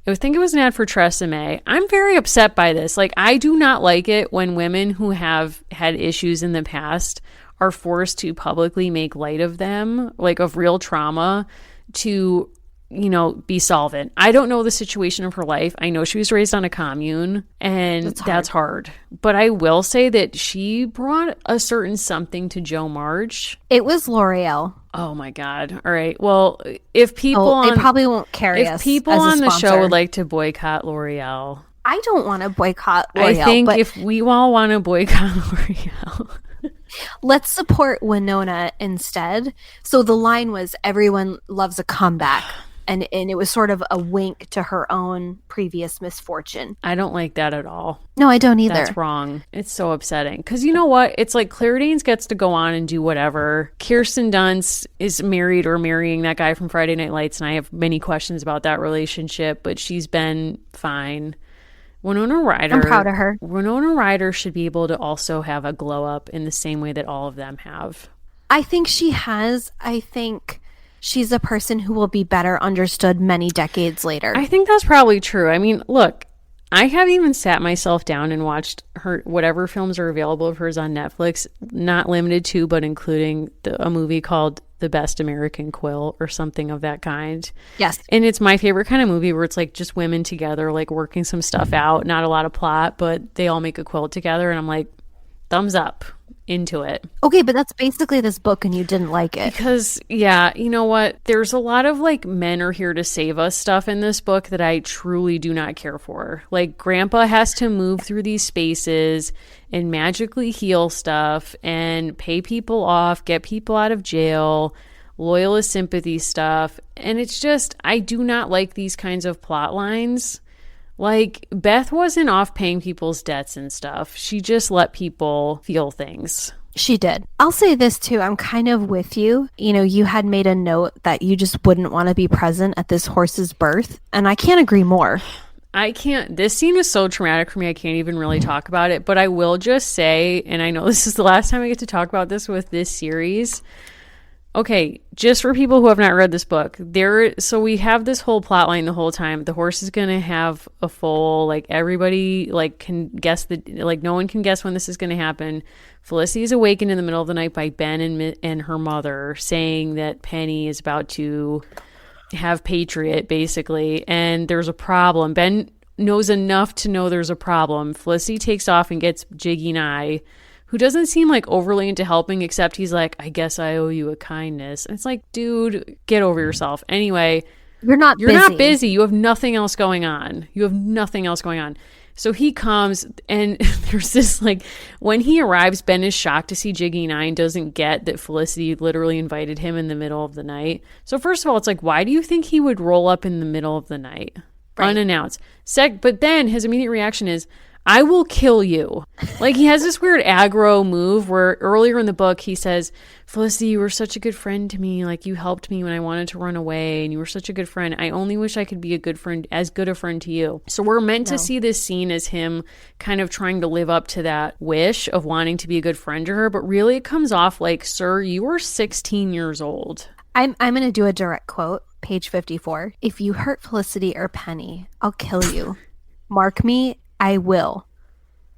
I think it was an ad for Tresemme. I'm very upset by this. Like, I do not like it when women who have had issues in the past are forced to publicly make light of them, like of real trauma, to, you know, be solvent. I don't know the situation of her life. I know she was raised on a commune, and that's hard. But I will say that she brought a certain something to Joe March. It was L'Oreal. Oh my God. All right. Well, if people they probably won't carry us. If people on the show would like to boycott L'Oreal, I don't want to boycott L'Oreal. I think if we all want to boycott L'Oreal, let's support Winona instead. So the line was, everyone loves a comeback. And it was sort of a wink to her own previous misfortune. I don't like that at all. No, I don't either. That's wrong. It's so upsetting. Because you know what? It's like Claire Danes gets to go on and do whatever. Kirsten Dunst is married or marrying that guy from Friday Night Lights, and I have many questions about that relationship, but she's been fine. Winona Ryder. I'm proud of her. Winona Ryder should be able to also have a glow up in the same way that all of them have. I think she has. I think she's a person who will be better understood many decades later. I think that's probably true. I mean, look, I have even sat myself down and watched her, whatever films are available of hers on Netflix, not limited to, but including a movie called the best American quilt or something of that kind. Yes. And it's my favorite kind of movie where it's like just women together, like working some stuff out, not a lot of plot, but they all make a quilt together. And I'm like, thumbs up, into it. Okay, but that's basically this book and you didn't like it. Because, yeah, you know what? There's a lot of like men are here to save us stuff in this book that I truly do not care for. Like Grandpa has to move through these spaces and magically heal stuff and pay people off, get people out of jail, loyalist sympathy stuff. And it's just, I do not like these kinds of plot lines. Like, Beth wasn't off paying people's debts and stuff. She just let people feel things. She did. I'll say this too. I'm kind of with you. You know, you had made a note that you just wouldn't want to be present at this horse's birth. And I can't agree more. I can't. This scene is so traumatic for me. I can't even really talk about it. But I will just say, and I know this is the last time I get to talk about this with this series. Okay, just for people who have not read this book, so we have this whole plot line the whole time. The horse is going to have a foal, like everybody like can guess no one can guess when this is going to happen. Felicity is awakened in the middle of the night by Ben and her mother saying that Penny is about to have Patriot, basically, and there's a problem. Ben knows enough to know there's a problem. Felicity takes off and gets Jiggy Nye, who doesn't seem like overly into helping, except he's like, I guess I owe you a kindness. And it's like, dude, get over yourself. Anyway, you're not busy. You have nothing else going on. So he comes and there's this like, when he arrives, Ben is shocked to see Jiggy Nye and doesn't get that Felicity literally invited him in the middle of the night. So first of all, it's like, why do you think he would roll up in the middle of the night? Right. Unannounced. But then his immediate reaction is, I will kill you. Like, he has this weird aggro move where earlier in the book he says, Felicity, you were such a good friend to me. Like, you helped me when I wanted to run away and you were such a good friend. I only wish I could be as good a friend to you. So we're meant to see this scene as him kind of trying to live up to that wish of wanting to be a good friend to her. But really it comes off like, sir, you were 16 years old. I'm going to do a direct quote, page 54. If you hurt Felicity or Penny, I'll kill you. Mark me, I will.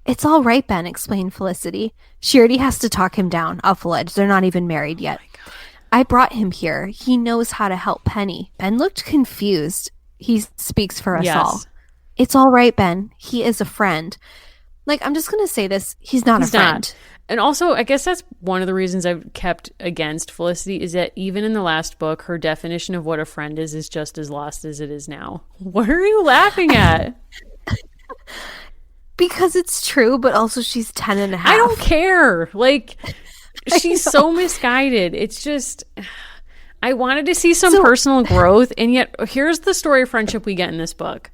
It's all right, Ben, explained Felicity. She already has to talk him down off the ledge. They're not even married yet. I brought him here. He knows how to help Penny. Ben looked confused. He speaks for us all. It's all right, Ben. He is a friend. Like, I'm just going to say this. He's not a friend. Not. And also, I guess that's one of the reasons I've kept against Felicity is that even in the last book, her definition of what a friend is just as lost as it is now. What are you laughing at? Because it's true, but also she's 10 and a half. I don't care. Like, she's so misguided. It's just, I wanted to see some personal growth, and yet here's the story of friendship we get in this book.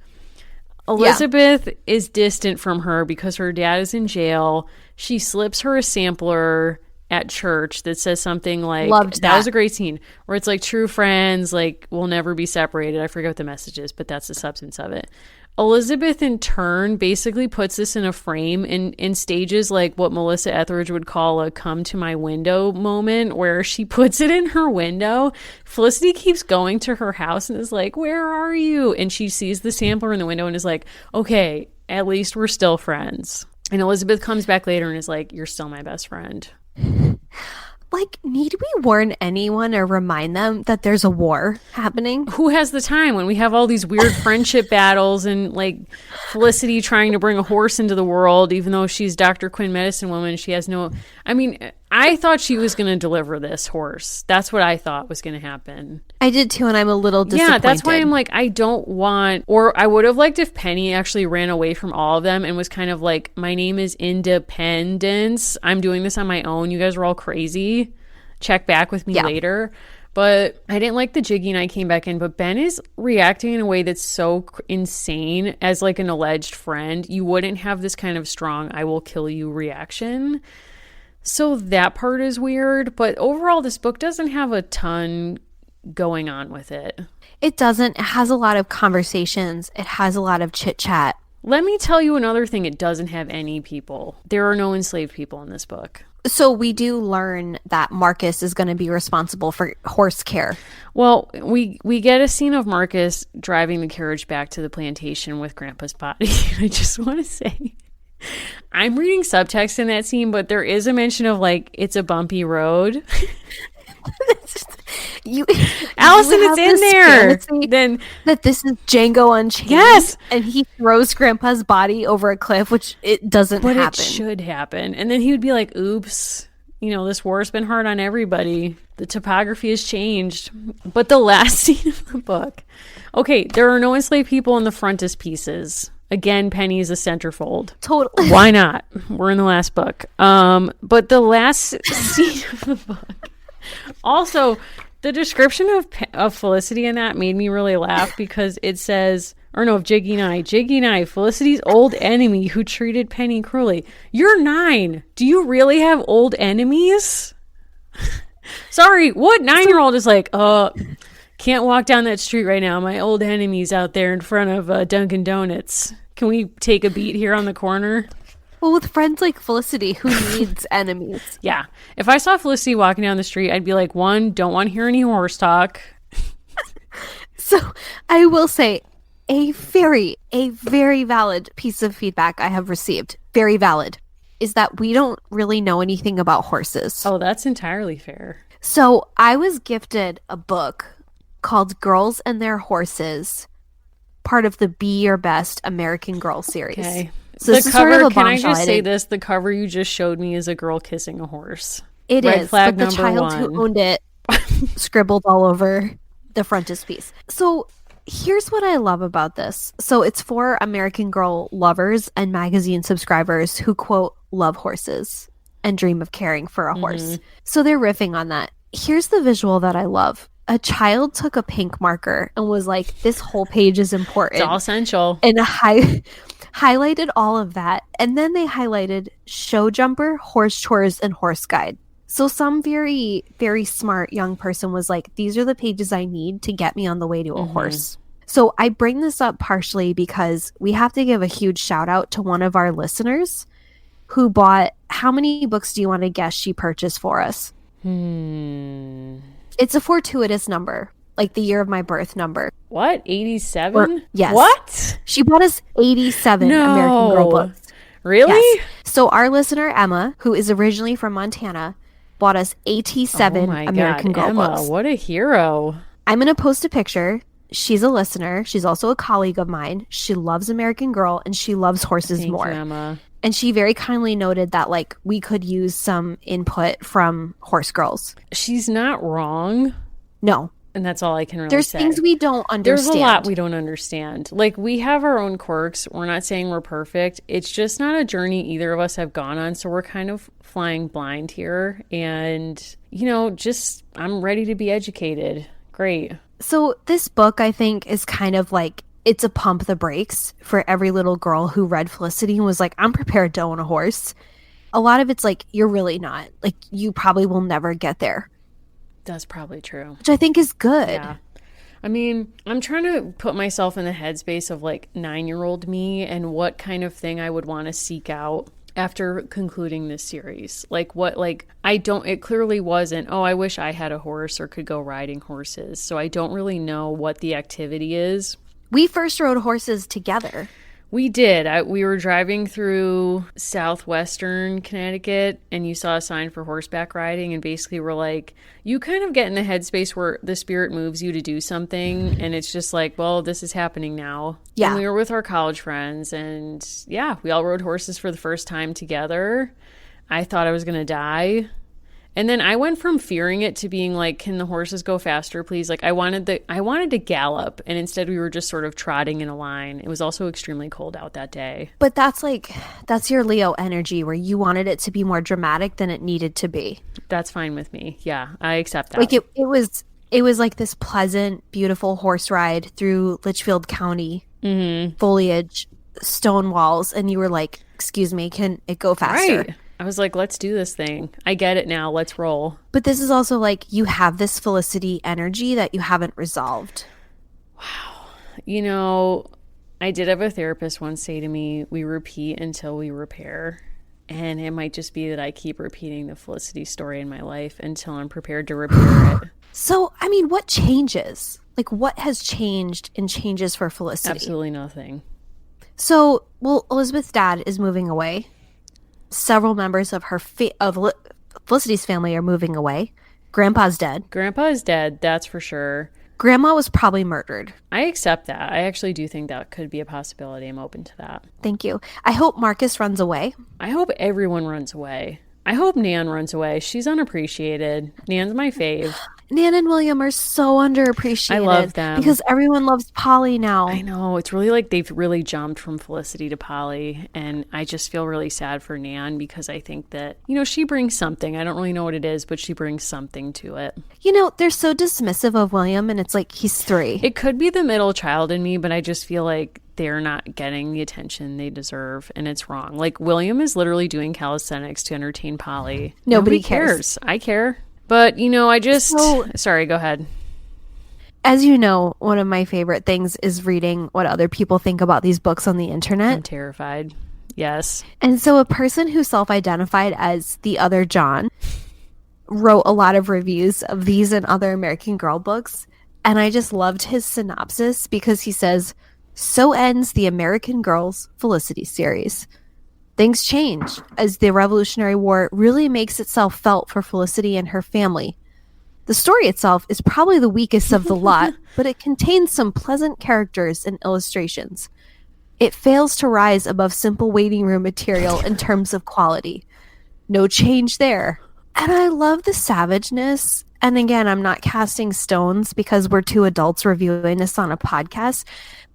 Elizabeth is distant from her because her dad is in jail. She slips her a sampler at church that says something like, that was a great scene, where it's like, true friends, like, will never be separated. I forget what the message is, but that's the substance of it. Elizabeth, in turn, basically puts this in a frame in stages like what Melissa Etheridge would call a come to my window moment, where she puts it in her window. Felicity keeps going to her house and is like, where are you? And she sees the sampler in the window and is like, okay, at least we're still friends. And Elizabeth comes back later and is like, you're still my best friend. Like, need we warn anyone or remind them that there's a war happening? Who has the time when we have all these weird friendship battles and, like, Felicity trying to bring a horse into the world, even though she's Dr. Quinn Medicine Woman, she has no... I mean, I thought she was going to deliver this horse. That's what I thought was going to happen. I did too, and I'm a little disappointed. Yeah, that's why I'm like, I don't want... Or I would have liked if Penny actually ran away from all of them and was kind of like, my name is Independence. I'm doing this on my own. You guys are all crazy. Check back with me later. But I didn't like the Jiggy Nye came back in. But Ben is reacting in a way that's so insane as like an alleged friend. You wouldn't have this kind of strong, I will kill you reaction. So that part is weird. But overall, this book doesn't have a ton going on with it. It doesn't. It has a lot of conversations. It has a lot of chit chat. Let me tell you another thing. It doesn't have any people. There are no enslaved people in this book. So we do learn that Marcus is going to be responsible for horse care. Well, we get a scene of Marcus driving the carriage back to the plantation with Grandpa's body. I just want to say, I'm reading subtext in that scene, but there is a mention of, like, it's a bumpy road. You, Allison, you it's have in this there. fantasy Then that this is Django Unchained. Yes. And he throws Grandpa's body over a cliff, which it doesn't but happen. it should happen. And then he would be like, oops, this war's been hard on everybody. The topography has changed. But the last scene of the book, okay, there are no enslaved people in the frontispieces. Again, Penny is a centerfold. Totally. Why not? We're in the last book. But the last scene of the book. Also, the description of Felicity in that made me really laugh because it says, of Jiggy Nye, Felicity's old enemy who treated Penny cruelly. You're 9. Do you really have old enemies? Sorry, what 9-year-old is like, can't walk down that street right now. My old enemy's out there in front of Dunkin' Donuts. Can we take a beat here on the corner? Well, with friends like Felicity, who needs enemies? Yeah. If I saw Felicity walking down the street, I'd be like, 1, don't want to hear any horse talk. So I will say a very valid piece of feedback I have received, very valid, is that we don't really know anything about horses. Oh, that's entirely fair. So I was gifted a book called Girls and Their Horses, part of the Be Your Best American Girl series. Okay. So The this is cover, sort of a can I bombshell. just say this? The cover you just showed me is a girl kissing a horse. It Red is, flag but the number child 1. who owned it scribbled all over the frontispiece. So here's what I love about this. So it's for American Girl lovers and magazine subscribers who, quote, love horses and dream of caring for a horse. So they're riffing on that. Here's the visual that I love. A child took a pink marker and was like, this whole page is important. It's all essential. And highlighted all of that. And then they highlighted show jumper, horse chores, and horse guide. So some very, very smart young person was like, these are the pages I need to get me on the way to a horse. So I bring this up partially because we have to give a huge shout out to one of our listeners who bought, how many books do you want to guess she purchased for us? It's a fortuitous number, like the year of my birth number. What? 87? Yes. What? She bought us 87 American Girl books. Really? Yes. So our listener, Emma, who is originally from Montana, bought us 87 American Girl Emma, books. What a hero. I'm going to post a picture. She's a listener. She's also a colleague of mine. She loves American Girl and she loves horses Thank more. you, Emma. And she very kindly noted that like we could use some input from horse girls. She's not wrong. No. And that's all I can really There's say. things we don't understand. There's a lot we don't understand. Like, we have our own quirks. We're not saying we're perfect. It's just not a journey either of us have gone on. So we're kind of flying blind here. And, just I'm ready to be educated. Great. So this book, I think, is kind of like, it's a pump the brakes for every little girl who read Felicity and was like, I'm prepared to own a horse. A lot of it's like, you're really not. Like, you probably will never get there. That's probably true. Which I think is good. Yeah. I mean, I'm trying to put myself in the headspace of like 9-year-old me and what kind of thing I would want to seek out after concluding this series. It clearly wasn't, I wish I had a horse or could go riding horses. So I don't really know what the activity is. We first rode horses together. We did. We were driving through southwestern Connecticut and you saw a sign for horseback riding and basically we're like, you kind of get in the headspace where the spirit moves you to do something and it's just like, well, this is happening now. Yeah. And we were with our college friends and yeah, we all rode horses for the first time together. I thought I was going to die. And then I went from fearing it to being like, can the horses go faster, please? Like I wanted to gallop, and instead we were just sort of trotting in a line. It was also extremely cold out that day. But that's your Leo energy where you wanted it to be more dramatic than it needed to be. That's fine with me. Yeah, I accept that. Like it was like this pleasant, beautiful horse ride through Litchfield County, foliage, stone walls, and you were like, excuse me, can it go faster? Right. I was like, let's do this thing. I get it now. Let's roll. But this is also like you have this Felicity energy that you haven't resolved. Wow. I did have a therapist once say to me, we repeat until we repair. And it might just be that I keep repeating the Felicity story in my life until I'm prepared to repair it. So, I mean, what changes? Like, what has changed and changes for Felicity? Absolutely nothing. So, Elizabeth's dad is moving away. Several members of Felicity's family are moving away. Grandpa's dead. Grandpa is dead, that's for sure. Grandma was probably murdered. I accept that. I actually do think that could be a possibility. I'm open to that. Thank you. I hope Marcus runs away. I hope everyone runs away. I hope Nan runs away. She's unappreciated. Nan's my fave. Nan and William are so underappreciated. I love them. Because everyone loves Polly now. I know. It's really like they've really jumped from Felicity to Polly. And I just feel really sad for Nan because I think that, she brings something. I don't really know what it is, but she brings something to it. They're so dismissive of William, and it's like he's 3. It could be the middle child in me, but I just feel like they're not getting the attention they deserve, and it's wrong. Like, William is literally doing calisthenics to entertain Polly. Nobody cares. I care. But, sorry, go ahead. As you know, one of my favorite things is reading what other people think about these books on the internet. I'm terrified. Yes. And so a person who self-identified as the other John wrote a lot of reviews of these and other American Girl books. And I just loved his synopsis because he says, "So ends the American Girls Felicity series. Things change as the Revolutionary War really makes itself felt for Felicity and her family. The story itself is probably the weakest of the lot, but it contains some pleasant characters and illustrations. It fails to rise above simple waiting room material in terms of quality. No change there." And I love the savageness. And again, I'm not casting stones because we're 2 adults reviewing this on a podcast,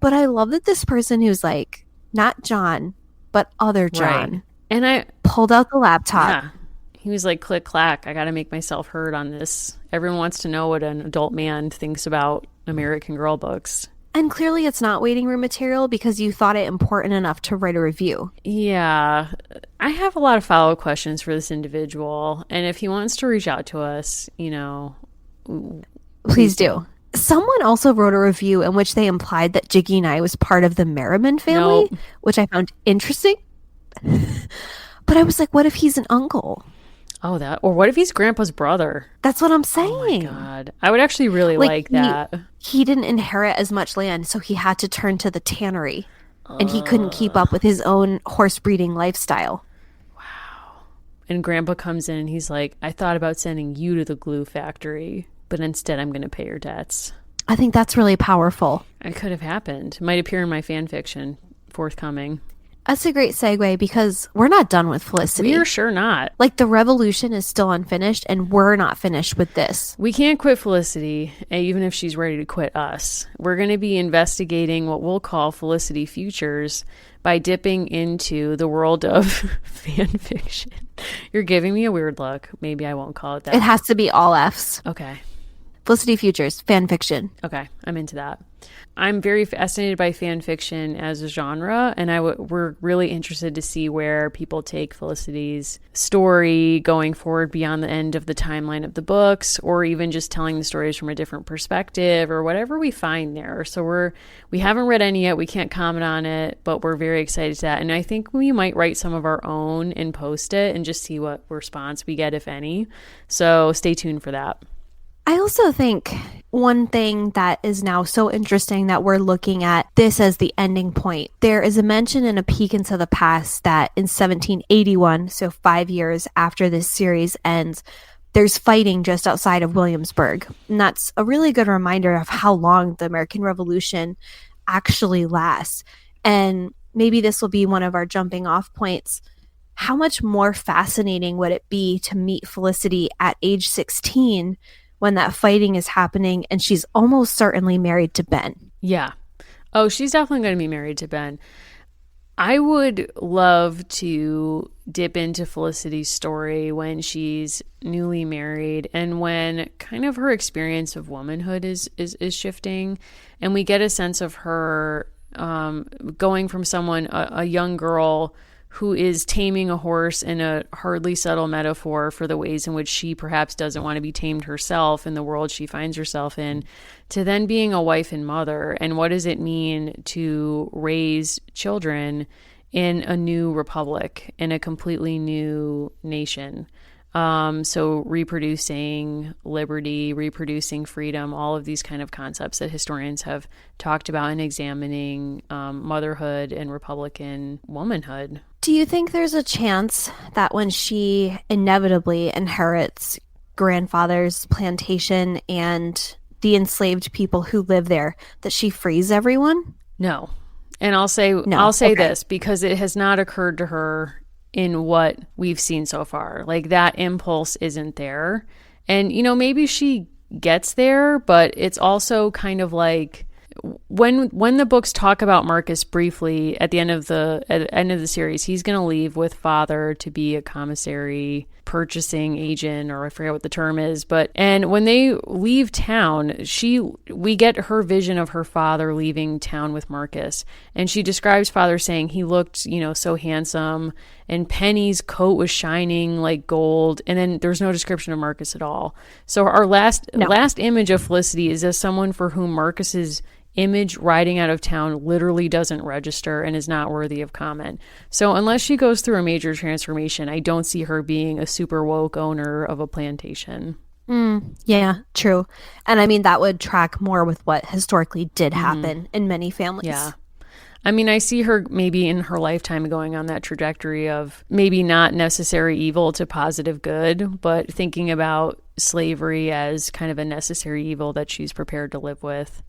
but I love that this person who's like, not John, but other John. Right. And I pulled out the laptop. Yeah. He was like, click, clack. I got to make myself heard on this. Everyone wants to know what an adult man thinks about American Girl books. And clearly it's not waiting room material because you thought it important enough to write a review. Yeah. I have a lot of follow-up questions for this individual. And if he wants to reach out to us, please do. Someone also wrote a review in which they implied that Jiggy Nye was part of the Merriman family, which I found interesting. But I was like, what if he's an uncle? Oh, or what if he's Grandpa's brother? That's what I'm saying. Oh my God. I would actually really like that. He didn't inherit as much land, so he had to turn to the tannery. And he couldn't keep up with his own horse breeding lifestyle. Wow. And Grandpa comes in and he's like, I thought about sending you to the glue factory, but instead I'm going to pay your debts. I think that's really powerful. It could have happened. It might appear in my fan fiction forthcoming. That's a great segue because we're not done with Felicity. We are sure not. Like, the revolution is still unfinished, and we're not finished with this. We can't quit Felicity, even if she's ready to quit us. We're going to be investigating what we'll call Felicity Futures by dipping into the world of fan fiction. You're giving me a weird look. Maybe I won't call it that. It has to be all Fs. Okay. Felicity Futures, fan fiction. Okay, I'm into that. I'm very fascinated by fan fiction as a genre, and we're really interested to see where people take Felicity's story going forward beyond the end of the timeline of the books, or even just telling the stories from a different perspective, or whatever we find there. So we haven't read any yet. We can't comment on it, but we're very excited to that. And I think we might write some of our own and post it and just see what response we get, if any. So stay tuned for that. I also think one thing that is now so interesting that we're looking at this as the ending point. There is a mention in A Peek into the Past that in 1781, so 5 years after this series ends, there's fighting just outside of Williamsburg. And that's a really good reminder of how long the American Revolution actually lasts. And maybe this will be one of our jumping off points. How much more fascinating would it be to meet Felicity at age 16 when that fighting is happening and she's almost certainly married to Ben? Yeah. Oh, she's definitely going to be married to Ben. I would love to dip into Felicity's story when she's newly married and when kind of her experience of womanhood is shifting, and we get a sense of her going from a young girl who is taming a horse, in a hardly subtle metaphor for the ways in which she perhaps doesn't want to be tamed herself in the world she finds herself in, to then being a wife and mother. And what does it mean to raise children in a new republic, in a completely new nation? So reproducing liberty, reproducing freedom, all of these kind of concepts that historians have talked about in examining motherhood and Republican womanhood. Do you think there's a chance that when she inevitably inherits grandfather's plantation and the enslaved people who live there, that she frees everyone? No. And I'll say Okay. this, because it has not occurred to her in what we've seen so far. Like, that impulse isn't there. And, maybe she gets there, but it's also kind of like when the books talk about Marcus briefly at the end of the series, he's going to leave with father to be a commissary purchasing agent, or I forget what the term is, and when they leave town, we get her vision of her father leaving town with Marcus, and she describes father saying he looked, so handsome, and Penny's coat was shining like gold, and then there's no description of Marcus at all. So our last image of Felicity is as someone for whom Marcus's image riding out of town literally doesn't register and is not worthy of comment. So unless she goes through a major transformation, I don't see her being a super woke owner of a plantation. Yeah, true. And I mean, that would track more with what historically did happen in many families. Yeah. I mean, I see her maybe in her lifetime going on that trajectory of maybe not necessary evil to positive good, but thinking about slavery as kind of a necessary evil that she's prepared to live with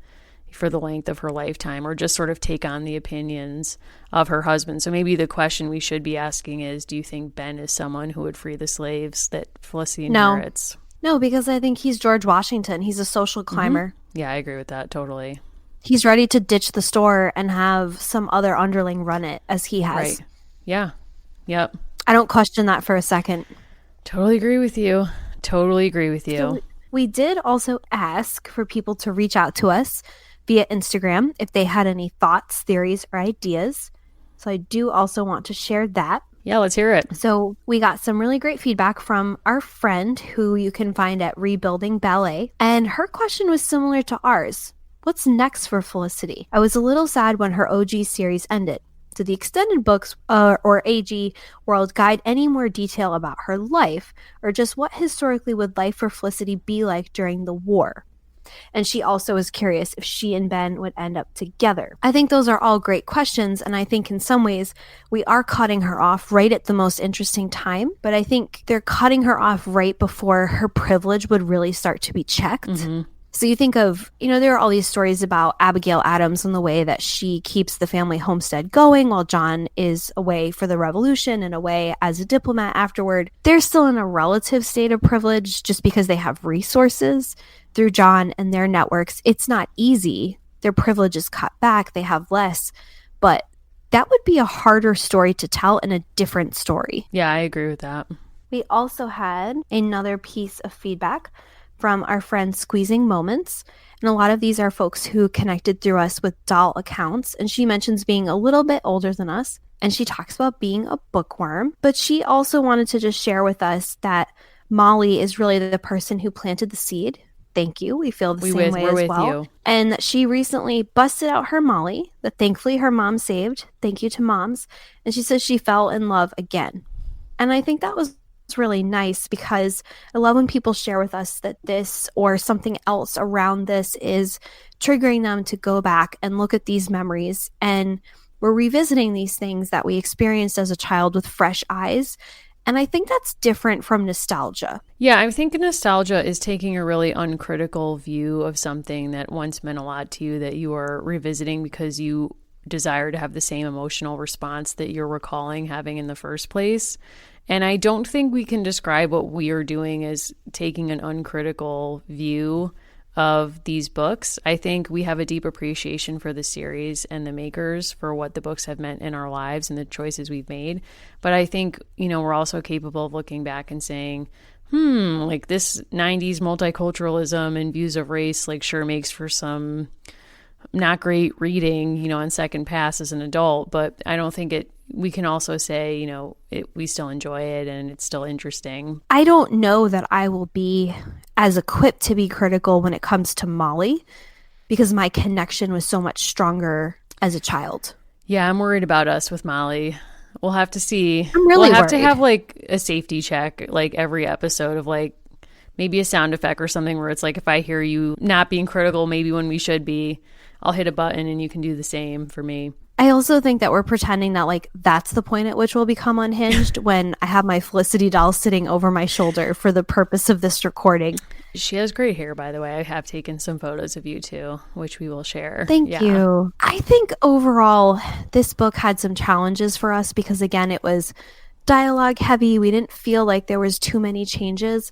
for the length of her lifetime, or just sort of take on the opinions of her husband. So maybe the question we should be asking is, do you think Ben is someone who would free the slaves that Felicity inherits? No, because I think he's George Washington. He's a social climber. Yeah, I agree with that totally. He's ready to ditch the store and have some other underling run it as he has. Right. Yeah. Yep. I don't question that for a second. Totally agree with you. So we did also ask for people to reach out to us via Instagram if they had any thoughts, theories, or ideas. So I do also want to share that. Yeah, let's hear it. So we got some really great feedback from our friend, who you can find at Rebuilding Ballet. And her question was similar to ours. What's next for Felicity? I was a little sad when her OG series ended. Did the extended books or AG world guide any more detail about her life, or just what historically would life for Felicity be like during the war? And she also was curious if she and Ben would end up together. I think those are all great questions, and I think in some ways we are cutting her off right at the most interesting time, but I think they're cutting her off right before her privilege would really start to be checked. So you think of, there are all these stories about Abigail Adams and the way that she keeps the family homestead going while John is away for the revolution and away as a diplomat afterward. They're still in a relative state of privilege just because they have resources through John and their networks. It's not easy. Their privilege is cut back. They have less. But that would be a harder story to tell and a different story. Yeah, I agree with that. We also had another piece of feedback from our friend Squeezing Moments. And a lot of these are folks who connected through us with doll accounts. And she mentions being a little bit older than us. And she talks about being a bookworm. But she also wanted to just share with us that Molly is really the person who planted the seed. Thank you. We feel the same way as well. You. And that she recently busted out her Molly that thankfully her mom saved. Thank you to moms. And she says she fell in love again. And I think that was really nice, because I love when people share with us that this or something else around this is triggering them to go back and look at these memories. And we're revisiting these things that we experienced as a child with fresh eyes. And I think that's different from nostalgia. Yeah, I think nostalgia is taking a really uncritical view of something that once meant a lot to you that you are revisiting because you desire to have the same emotional response that you're recalling having in the first place. And I don't think we can describe what we are doing as taking an uncritical view of these books. I think we have a deep appreciation for the series and the makers for what the books have meant in our lives and the choices we've made. But I think, we're also capable of looking back and saying, like this 90s multiculturalism and views of race sure makes for some not great reading, on second pass as an adult. But I don't think we can also say, we still enjoy it and it's still interesting. I don't know that I will be as equipped to be critical when it comes to Molly, because my connection was so much stronger as a child. Yeah, I'm worried about us with Molly. We'll have to see. I'm really We'll have worried. to have a safety check every episode of maybe a sound effect or something where it's if I hear you not being critical maybe when we should be, I'll hit a button and you can do the same for me. I also think that we're pretending that like that's the point at which we'll become unhinged when I have my Felicity doll sitting over my shoulder for the purpose of this recording. She has great hair, by the way. I have taken some photos of you too, which we will share. Thank you. I think overall this book had some challenges for us because again, it was dialogue heavy. We didn't feel like there was too many changes.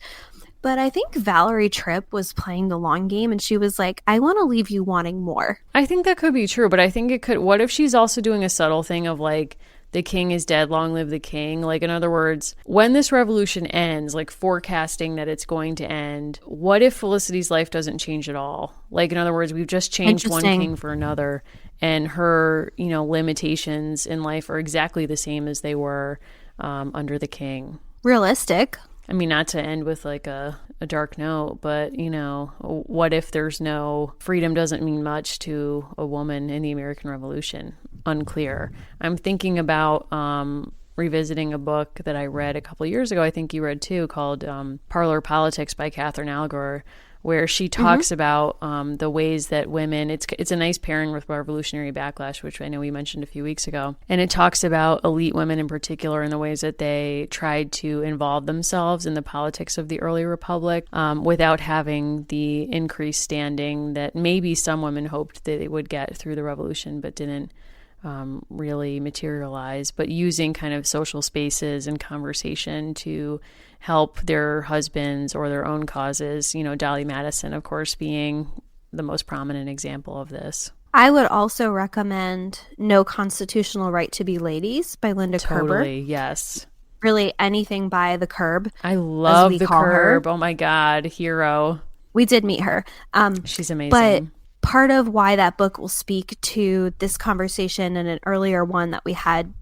But I think Valerie Tripp was playing the long game and she was like, I want to leave you wanting more. I think that could be true, but I think it could. What if she's also doing a subtle thing of like, the king is dead, long live the king? Like, in other words, when this revolution ends, like forecasting that it's going to end, what if Felicity's life doesn't change at all? Like, in other words, we've just changed one king for another and her, you know, limitations in life are exactly the same as they were under the king. Realistic. I mean, not to end with like a dark note, but, you know, what if there's no freedom doesn't mean much to a woman in the American Revolution? Unclear. I'm thinking about revisiting a book that I read a couple of years ago, I think you read too, called Parlor Politics by Catherine Alger, where she talks about the ways that women, it's a nice pairing with Revolutionary Backlash, which I know we mentioned a few weeks ago. And it talks about elite women in particular and the ways that they tried to involve themselves in the politics of the early republic without having the increased standing that maybe some women hoped that they would get through the revolution, but didn't really materialize, but using kind of social spaces and conversation to help their husbands or their own causes, you know, Dolly Madison, of course, being the most prominent example of this. I would also recommend No Constitutional Right to Be Ladies by Linda Kerber. Totally, yes. Really anything by the Curb. I love the Curb. Her. Oh my God, hero. We did meet her. She's amazing. But part of why that book will speak to this conversation and an earlier one that we had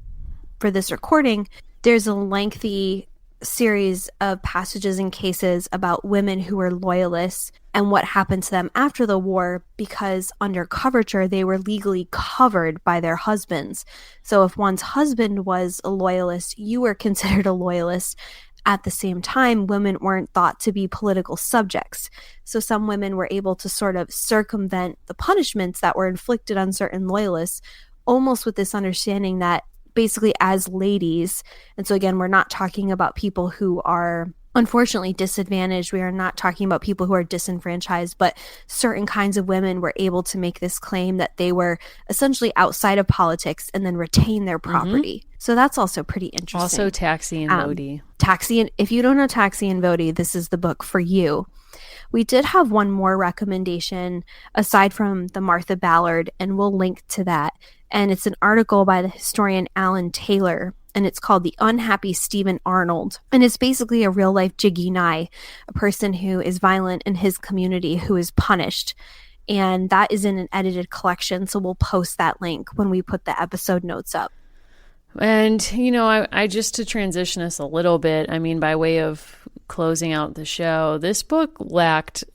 for this recording, there's a lengthy series of passages and cases about women who were loyalists and what happened to them after the war, because under coverture, they were legally covered by their husbands. So if one's husband was a loyalist, you were considered a loyalist. At the same time, women weren't thought to be political subjects. So some women were able to sort of circumvent the punishments that were inflicted on certain loyalists, almost with this understanding that basically as ladies, and so again, we're not talking about people who are unfortunately disadvantaged. We are not talking about people who are disenfranchised, but certain kinds of women were able to make this claim that they were essentially outside of politics and then retain their property. So that's also pretty interesting. Also Taxi and Bodhi. If you don't know Taxi and Bodhi, this is the book for you. We did have one more recommendation aside from the Martha Ballard, and we'll link to that. And it's an article by the historian Alan Taylor, and it's called The Unhappy Stephen Arnold. And it's basically a real-life Jiggy Nye, a person who is violent in his community who is punished. And that is in an edited collection, so we'll post that link when we put the episode notes up. And, you know, I just to transition us a little bit, I mean, by way of closing out the show, this book lacked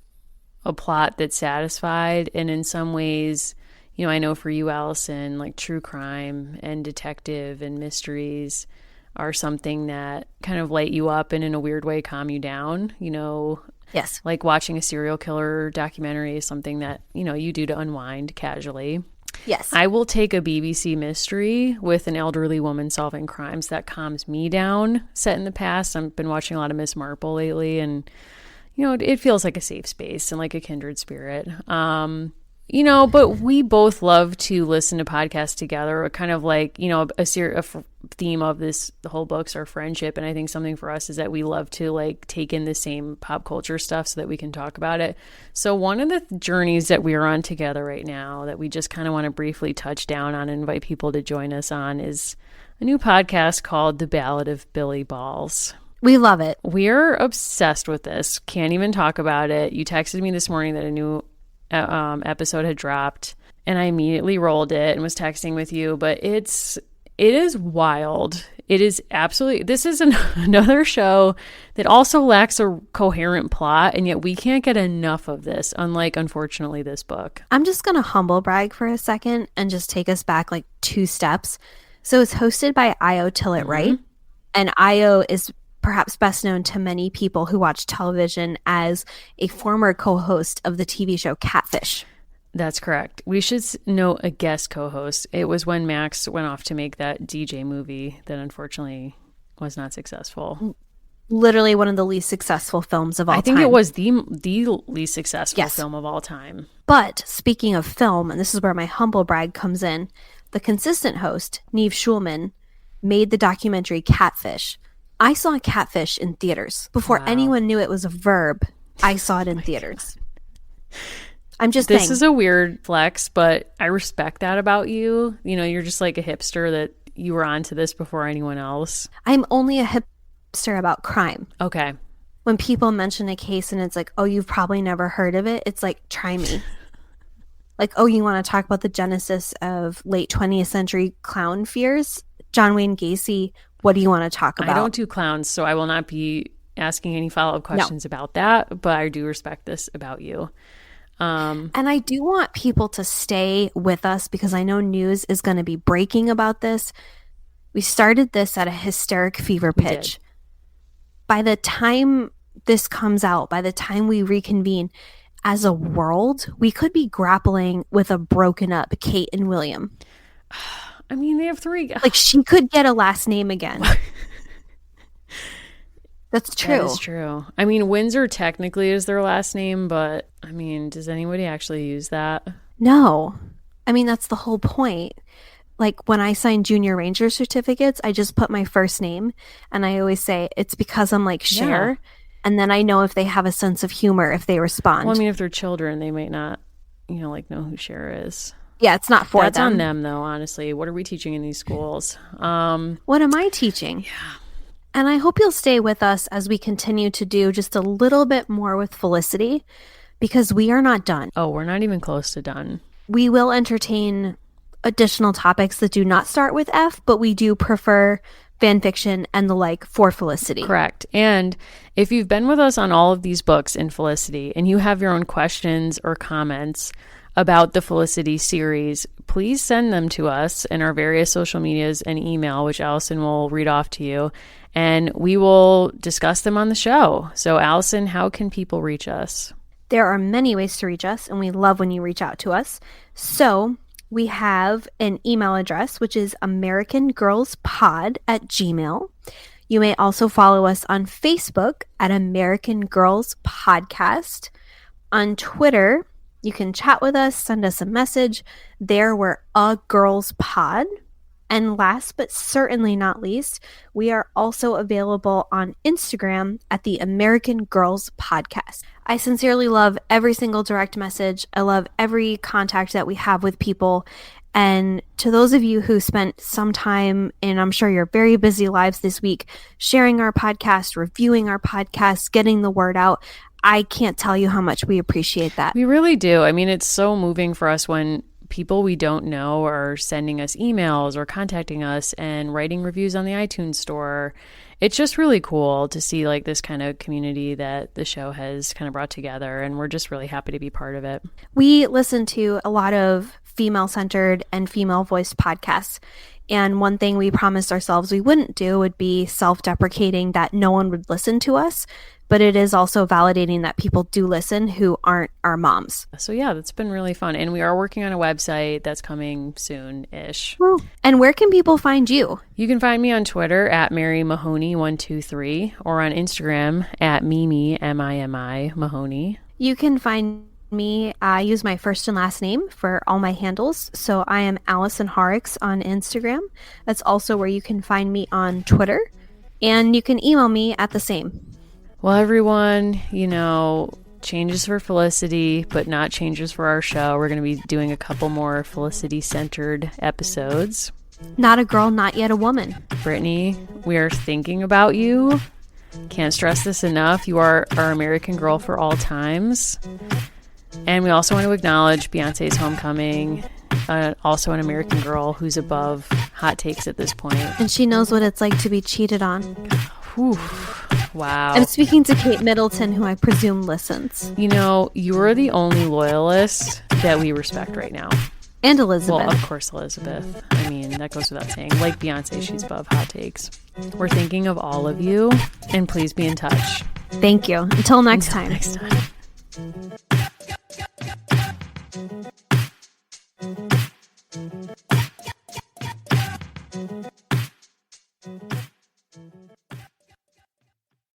a plot that satisfied, and in some ways, you know, I know for you, Allison, like true crime and detective and mysteries are something that kind of light you up and in a weird way calm you down, you know. Yes. Like watching a serial killer documentary is something that, you know, you do to unwind casually. Yes. I will take a BBC mystery with an elderly woman solving crimes. That calms me down, set in the past. I've been watching a lot of Miss Marple lately, and, you know, it feels like a safe space and like a kindred spirit. You know, but we both love to listen to podcasts together, kind of like, you know, a theme of the whole book's our friendship. And I think something for us is that we love to like take in the same pop culture stuff so that we can talk about it. So one of the journeys that we are on together right now that we just kind of want to briefly touch down on and invite people to join us on is a new podcast called The Ballad of Billy Balls. We love it. We're obsessed with this. Can't even talk about it. You texted me this morning that a new episode had dropped, and I immediately rolled it and was texting with you, but it is wild. It is absolutely, this is another show that also lacks a coherent plot, and yet we can't get enough of this, unlike, unfortunately, this book. I'm just going to humble brag for a second and just take us back like 2 steps. So it's hosted by Io Tillett Wright, and Io is perhaps best known to many people who watch television as a former co-host of the TV show Catfish. That's correct. We should note a guest co-host. It was when Max went off to make that DJ movie that unfortunately was not successful. Literally one of the least successful films of all time. I think it was the least successful film of all time. But speaking of film, and this is where my humble brag comes in, the consistent host, Neve Schulman, made the documentary Catfish. I saw Catfish in theaters. Before anyone knew it was a verb, I saw it in theaters. I'm just saying. This is a weird flex, but I respect that about you. You know, you're just like a hipster that you were onto this before anyone else. I'm only a hipster about crime. Okay. When people mention a case and it's like, oh, you've probably never heard of it, it's like, try me. Like, oh, you want to talk about the genesis of late 20th century clown fears? John Wayne Gacy, what do you want to talk about? I don't do clowns, so I will not be asking any follow-up questions about that, but I do respect this about you. And I do want people to stay with us because I know news is going to be breaking about this. We started this at a hysteric fever pitch. By the time this comes out, by the time we reconvene as a world, we could be grappling with a broken up Kate and William. I mean, they have 3. Like, she could get a last name again. That's true. That is true. I mean, Windsor technically is their last name, but I mean, does anybody actually use that? No. I mean, that's the whole point. Like, when I sign junior ranger certificates, I just put my first name, and I always say it's because I'm like Cher, and then I know if they have a sense of humor if they respond. Well, I mean, if they're children, they might not, like know who Cher is. Yeah, it's not for That's them. on them, though, honestly. What are we teaching in these schools? What am I teaching? Yeah. And I hope you'll stay with us as we continue to do just a little bit more with Felicity, because we are not done. Oh, we're not even close to done. We will entertain additional topics that do not start with F, but we do prefer fan fiction and the like for Felicity. Correct. And if you've been with us on all of these books in Felicity and you have your own questions or comments about the Felicity series, please send them to us in our various social medias and email, which Allison will read off to you, and we will discuss them on the show. So, Allison, how can people reach us? There are many ways to reach us, and we love when you reach out to us. So we have an email address, which is americangirlspod@gmail.com. You may also follow us on Facebook at American Girls Podcast. On Twitter, you can chat with us, send us a message. There, we're a Girls Pod. And last but certainly not least, we are also available on Instagram at the American Girls Podcast. I sincerely love every single direct message. I love every contact that we have with people. And to those of you who spent some time in, I'm sure, your very busy lives this week, sharing our podcast, reviewing our podcast, getting the word out, I can't tell you how much we appreciate that. We really do. I mean, it's so moving for us when people we don't know are sending us emails or contacting us and writing reviews on the iTunes store. It's just really cool to see like this kind of community that the show has kind of brought together, and we're just really happy to be part of it. We listen to a lot of female-centered and female-voiced podcasts, and one thing we promised ourselves we wouldn't do would be self-deprecating that no one would listen to us, but it is also validating that people do listen who aren't our moms. So yeah, that's been really fun. And we are working on a website that's coming soon-ish. Woo. And where can people find you? You can find me on Twitter at Mary Mahoney123 or on Instagram at Mimi, M-I-M-I, Mahoney. You can find me, I use my first and last name for all my handles. So I am Allison Horrocks on Instagram. That's also where you can find me on Twitter. And you can email me at the same. Well, everyone, changes for Felicity, but not changes for our show. We're going to be doing a couple more Felicity-centered episodes. Not a girl, not yet a woman. Brittany, we are thinking about you. Can't stress this enough. You are our American girl for all times. And we also want to acknowledge Beyonce's homecoming, also an American girl who's above hot takes at this point. And she knows what it's like to be cheated on. Whew. Wow. I'm speaking to Kate Middleton, who I presume listens. You're the only loyalist that we respect right now. And Elizabeth. Well, of course, Elizabeth. I mean, that goes without saying. Like Beyonce, she's above hot takes. We're thinking of all of you, and please be in touch. Thank you. Until next time. Next time.